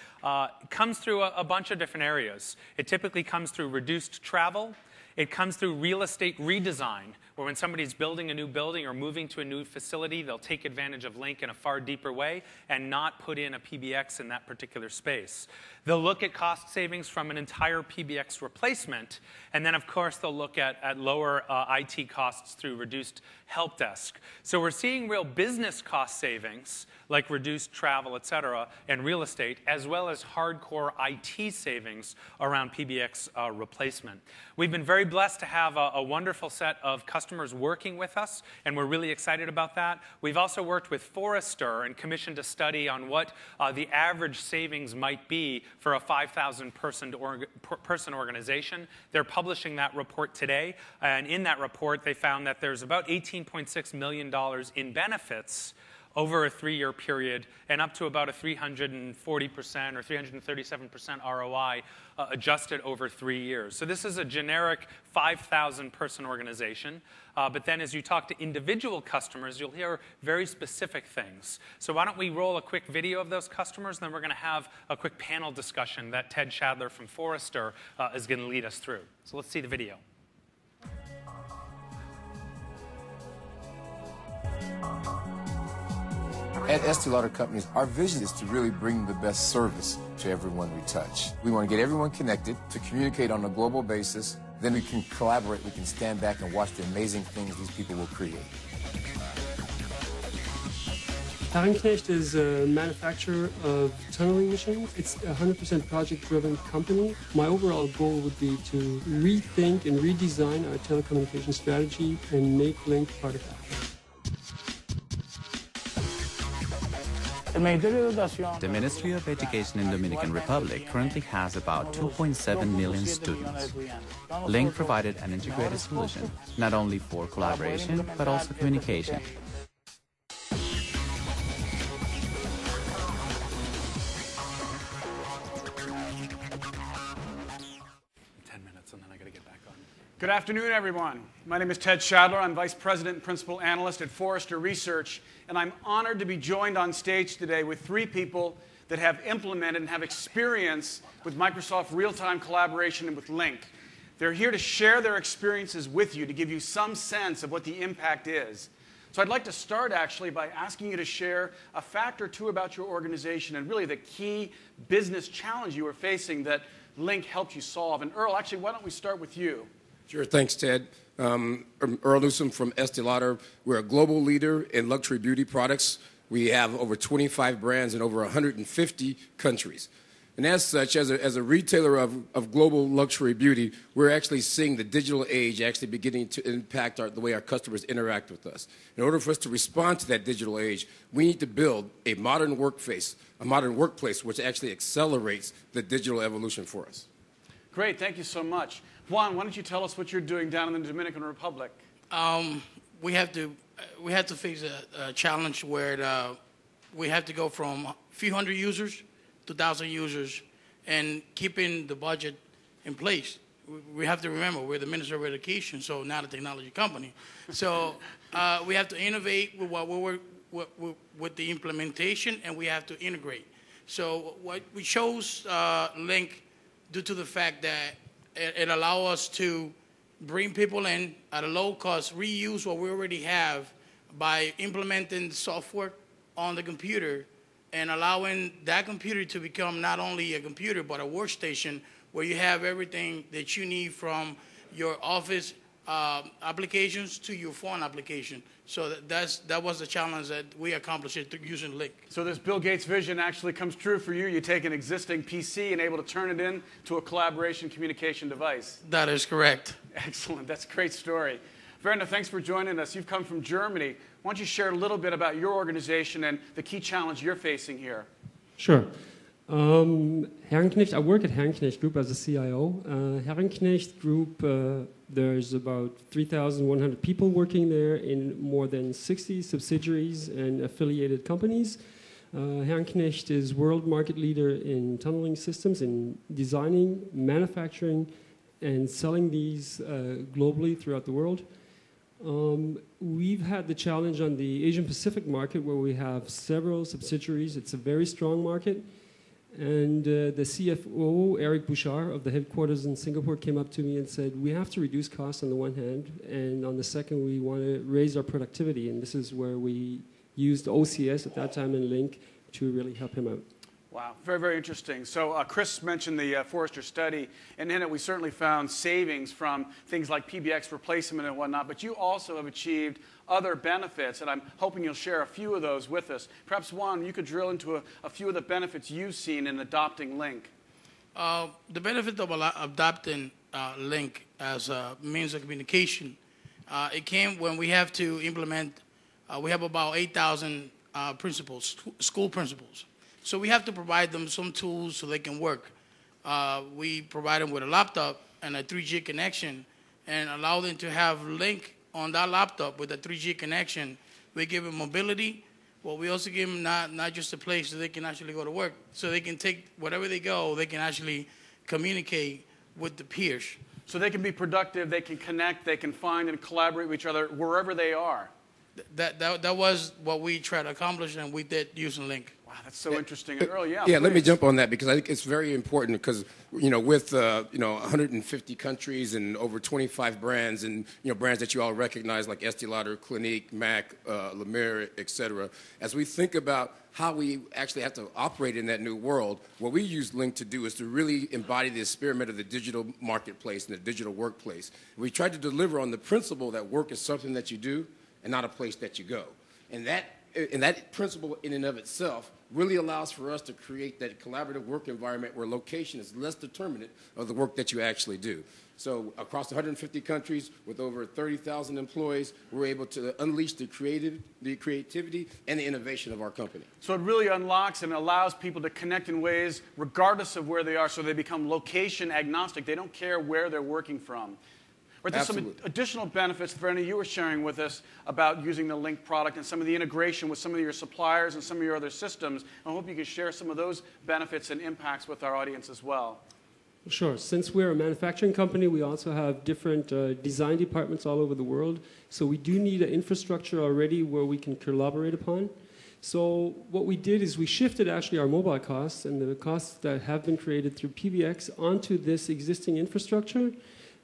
comes through a bunch of different areas. It typically comes through reduced travel. It comes through real estate redesign, where when somebody's building a new building or moving to a new facility, they'll take advantage of Link in a far deeper way and not put in a PBX in that particular space. They'll look at cost savings from an entire PBX replacement, and then, of course, they'll look at lower IT costs through reduced help desk. So we're seeing real business cost savings, like reduced travel, et cetera, and real estate, as well as hardcore IT savings around PBX replacement. We've been very blessed to have a wonderful set of customers working with us, and we're really excited about that. We've also worked with Forrester and commissioned a study on what the average savings might be for a 5,000-person organization. They're publishing that report today, and in that report, they found that there's about $18.6 million in benefits over a 3-year period, and up to about a 340% or 337% ROI adjusted over 3 years. So this is a generic 5,000-person organization. But then as you talk to individual customers, you'll hear very specific things. So why don't we roll a quick video of those customers, and then we're going to have a quick panel discussion that Ted Shadler from Forrester is going to lead us through. So let's see the video. At Estee Lauder Companies, our vision is to really bring the best service to everyone we touch. We want to get everyone connected, to communicate on a global basis. Then we can collaborate, we can stand back and watch the amazing things these people will create. Herrenknecht is a manufacturer of tunneling machines. It's a 100% project-driven company. My overall goal would be to rethink and redesign our telecommunication strategy and make Link part of that. The Ministry of Education in Dominican Republic currently has about 2.7 million students. Link provided an integrated solution, not only for collaboration, but also communication. Good afternoon, everyone. My name is Ted Shadler. I'm Vice President and Principal Analyst at Forrester Research, and I'm honored to be joined on stage today with 3 people that have implemented and have experience with Microsoft real-time collaboration and with Lync. They're here to share their experiences with you, to give you some sense of what the impact is. So I'd like to start actually by asking you to share a fact or two about your organization and really the key business challenge you are facing that Lync helped you solve. And Earl, actually, why don't we start with you? Sure, thanks, Ted. I'm Earl Newsom from Estee Lauder. We're a global leader in luxury beauty products. We have over 25 brands in over 150 countries. And as such, as a retailer of global luxury beauty, we're actually seeing the digital age actually beginning to impact the way our customers interact with us. In order for us to respond to that digital age, we need to build a modern workplace which actually accelerates the digital evolution for us. Great, thank you so much. Juan, why don't you tell us what you're doing down in the Dominican Republic? We have to face a challenge where we have to go from a few hundred users to 1,000 users and keeping the budget in place. We have to remember we're the Minister of Education, so not a technology company. So we have to innovate with the implementation, and we have to integrate. So what we chose Lync due to the fact that it allows us to bring people in at a low cost, reuse what we already have by implementing software on the computer and allowing that computer to become not only a computer but a workstation where you have everything that you need from your office applications to your phone application. So that was the challenge that we accomplished using Lync. So this Bill Gates vision actually comes true for you. You take an existing PC and able to turn it into a collaboration communication device. That is correct. Excellent. That's a great story. Werner, thanks for joining us. You've come from Germany. Why don't you share a little bit about your organization and the key challenge you're facing here? Sure. Herrenknecht, I work at Herrenknecht Group as a CIO. Herrenknecht Group, there's about 3,100 people working there in more than 60 subsidiaries and affiliated companies. Herrenknecht is world market leader in tunneling systems, in designing, manufacturing, and selling these globally throughout the world. We've had the challenge on the Asian Pacific market where we have several subsidiaries. It's a very strong market. And the CFO, Eric Bouchard, of the headquarters in Singapore, came up to me and said, we have to reduce costs on the one hand, and on the second, we want to raise our productivity. And this is where we used OCS at that time in Lync to really help him out. Wow, very, very interesting. So Chris mentioned the Forrester study, and in it we certainly found savings from things like PBX replacement and whatnot, but you also have achieved other benefits, and I'm hoping you'll share a few of those with us. Perhaps, Juan, you could drill into a few of the benefits you've seen in adopting Lync. The benefit of adopting Lync as a means of communication, it came when we have to implement, we have about 8,000 principals, school principals. So we have to provide them some tools so they can work. We provide them with a laptop and a 3G connection and allow them to have Lync on that laptop with a 3G connection. We give them mobility, but we also give them not just a place so they can actually go to work. So they can take, wherever they go, they can actually communicate with the peers. So they can be productive, they can connect, they can find and collaborate with each other wherever they are. That was what we tried to accomplish, and we did using Lync. Wow, that's so interesting. And Earl, Yeah, please. let me jump on that because I think it's very important because, with 150 countries and over 25 brands and, brands that you all recognize like Estee Lauder, Clinique, MAC, La Mer, et cetera, as we think about how we actually have to operate in that new world, what we use Lync to do is to really embody the experiment of the digital marketplace and the digital workplace. We try to deliver on the principle that work is something that you do and not a place that you go. And that principle in and of itself really allows for us to create that collaborative work environment where location is less determinant of the work that you actually do. So across 150 countries with over 30,000 employees, we're able to unleash the creativity and the innovation of our company. So it really unlocks and allows people to connect in ways regardless of where they are, so they become location agnostic. They don't care where they're working from. Right, there's some additional benefits, Verena, you were sharing with us about using the Lync product and some of the integration with some of your suppliers and some of your other systems. I hope you can share some of those benefits and impacts with our audience as well. Sure. Since we're a manufacturing company, we also have different design departments all over the world. So we do need an infrastructure already where we can collaborate upon. So what we did is we shifted actually our mobile costs and the costs that have been created through PBX onto this existing infrastructure,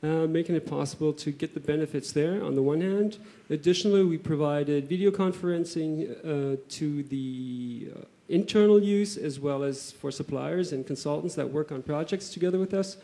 making it possible to get the benefits there on the one hand. Additionally, we provided video conferencing to the internal use as well as for suppliers and consultants that work on projects together with us.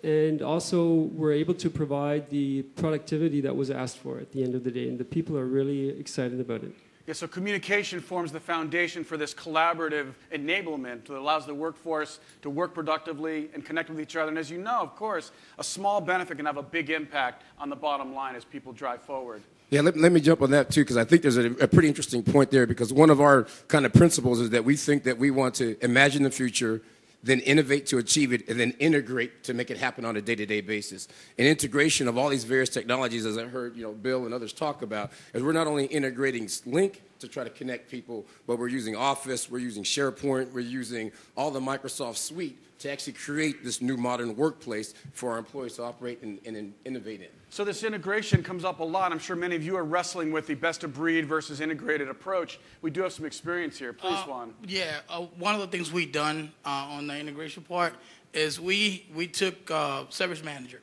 And also, we're able to provide the productivity that was asked for at the end of the day, and the people are really excited about it. Yeah, so communication forms the foundation for this collaborative enablement that allows the workforce to work productively and connect with each other. And as you know, of course, a small benefit can have a big impact on the bottom line as people drive forward. Yeah, let me jump on that too, because I think there's a pretty interesting point there, because one of our kind of principles is that we think that we want to imagine the future, then innovate to achieve it, and then integrate to make it happen on a day-to-day basis. And integration of all these various technologies, as I heard Bill and others talk about, is we're not only integrating Lync to try to connect people, but we're using Office, we're using SharePoint, we're using all the Microsoft suite to actually create this new modern workplace for our employees to operate and innovate in. So this integration comes up a lot. I'm sure many of you are wrestling with the best-of-breed versus integrated approach. We do have some experience here. Please, Juan. Yeah, one of the things we've done on the integration part is we took Service Manager,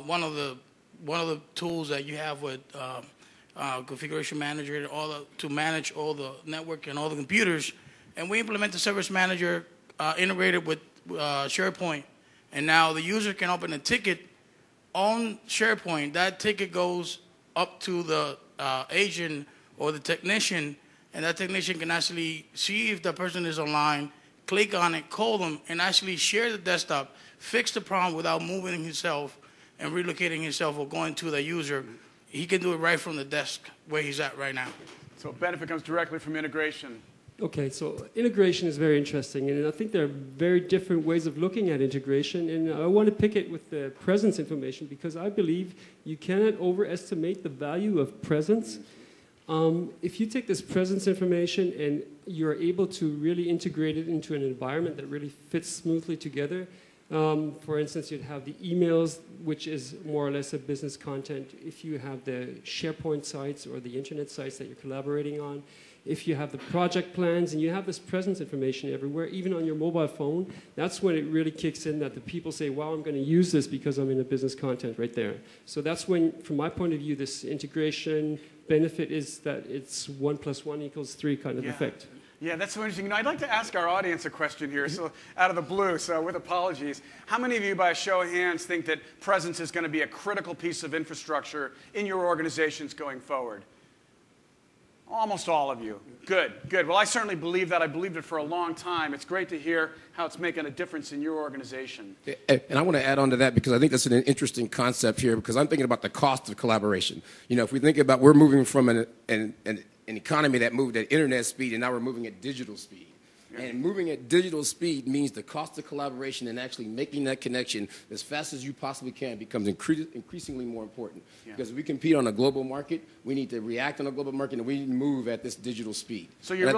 one of the tools that you have with Configuration Manager, to manage all the network and all the computers, and we implemented Service Manager integrated with SharePoint, and now the user can open a ticket on SharePoint. That ticket goes up to the agent or the technician, and that technician can actually see if the person is online, click on it, call them, and actually share the desktop, fix the problem without moving himself and relocating himself or going to the user. He can do it right from the desk where he's at right now. So benefit comes directly from integration. Okay, so integration is very interesting, and I think there are very different ways of looking at integration, and I want to pick it with the presence information because I believe you cannot overestimate the value of presence. If you take this presence information and you're able to really integrate it into an environment that really fits smoothly together, for instance, you'd have the emails, which is more or less a business content. If you have the SharePoint sites or the internet sites that you're collaborating on, if you have the project plans and you have this presence information everywhere, even on your mobile phone, that's when it really kicks in that the people say, wow, I'm going to use this because I'm in a business content right there. So that's when, from my point of view, this integration benefit is that it's 1 + 1 = 3 kind of effect. Yeah, that's so interesting. I'd like to ask our audience a question here, so out of the blue, so with apologies. How many of you, by a show of hands, think that presence is going to be a critical piece of infrastructure in your organizations going forward? Almost all of you. Good, good. Well, I certainly believe that. I believed it for a long time. It's great to hear how it's making a difference in your organization. And I want to add on to that because I think that's an interesting concept here, because I'm thinking about the cost of collaboration. If we think about, we're moving from an economy that moved at internet speed, and now we're moving at digital speed. And moving at digital speed means the cost of collaboration and actually making that connection as fast as you possibly can becomes increasingly more important. Because if we compete on a global market, we need to react on a global market, and we need to move at this digital speed. So you're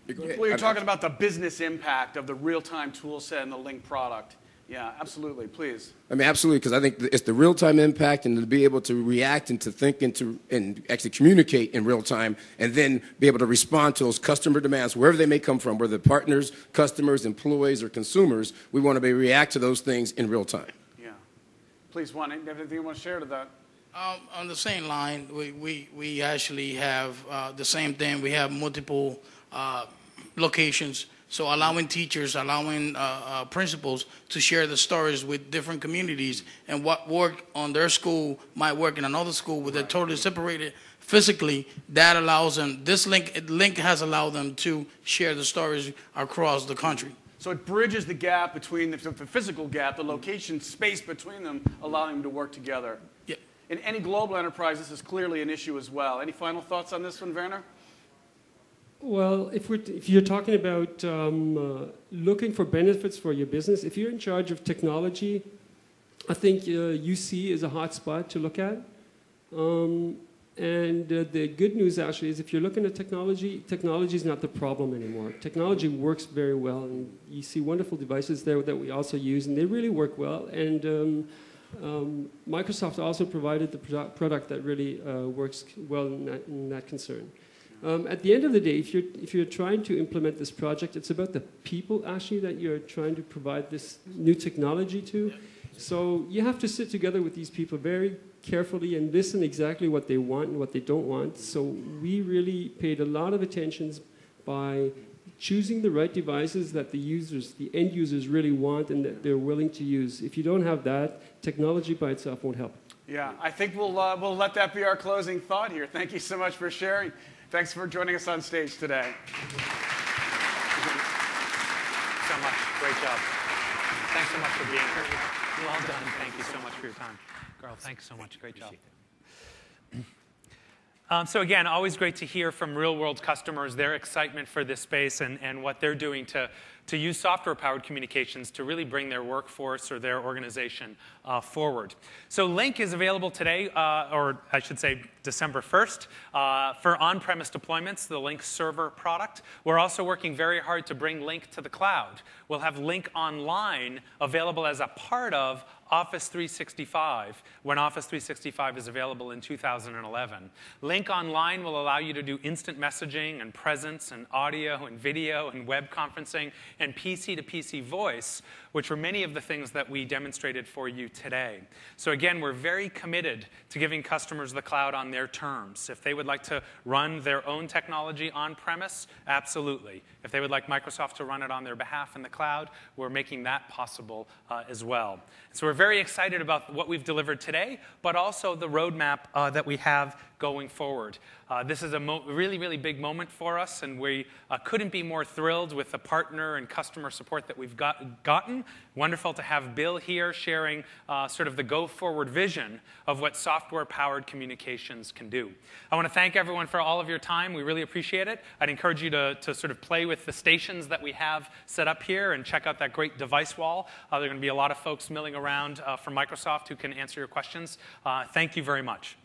you're talking about the business impact of the real-time tool set and the Lync product. Yeah, absolutely. Please. I mean, absolutely, because I think it's the real-time impact and to be able to react and to think and actually communicate in real time and then be able to respond to those customer demands, wherever they may come from, whether partners, customers, employees, or consumers. We want to react to those things in real time. Yeah. Please, Juan, anything you want to share to that? On the same line, we actually have the same thing. We have multiple locations. So allowing teachers, allowing principals to share the stories with different communities, and what worked on their school might work in another school where they're totally separated physically. That allows them, this Lync has allowed them to share the stories across the country. So it bridges the gap between the physical gap, the location space between them, allowing them to work together. Yeah. In any global enterprise, this is clearly an issue as well. Any final thoughts on this one, Werner? Well, if you're talking about looking for benefits for your business, if you're in charge of technology, I think UC is a hot spot to look at. And the good news actually is if you're looking at technology is not the problem anymore. Technology works very well, and you see wonderful devices there that we also use, and they really work well. And Microsoft also provided the product that really works well in that concern. At the end of the day, if you're trying to implement this project, it's about the people actually that you're trying to provide this new technology to. So you have to sit together with these people very carefully and listen exactly what they want and what they don't want. So we really paid a lot of attention by choosing the right devices that the users, the end users really want and that they're willing to use. If you don't have that, technology by itself won't help. Yeah, I think we'll let that be our closing thought here. Thank you so much for sharing. Thanks for joining us on stage today. So much. Great job. Thanks so much for being here. Well done. Thank you so much for your time. Girl, thanks so much. Great job. So again, always great to hear from real-world customers, their excitement for this space and what they're doing to use software-powered communications to really bring their workforce or their organization forward. So Lync is available today, or I should say December 1st, for on-premise deployments, the Lync Server product. We're also working very hard to bring Lync to the cloud. We'll have Lync Online available as a part of Office 365 when Office 365 is available in 2011. Lync Online will allow you to do instant messaging and presence and audio and video and web conferencing and PC-to-PC voice, which were many of the things that we demonstrated for you today. So again, we're very committed to giving customers the cloud on their terms. If they would like to run their own technology on-premise, absolutely. If they would like Microsoft to run it on their behalf in the cloud, we're making that possible as well. So we're very excited about what we've delivered today, but also the roadmap that we have going forward. This is a really, really big moment for us, and we couldn't be more thrilled with the partner and customer support that we've gotten. Wonderful to have Bill here sharing sort of the go-forward vision of what software-powered communications can do. I want to thank everyone for all of your time. We really appreciate it. I'd encourage you to sort of play with the stations that we have set up here and check out that great device wall. There are going to be a lot of folks milling around from Microsoft who can answer your questions. Thank you very much.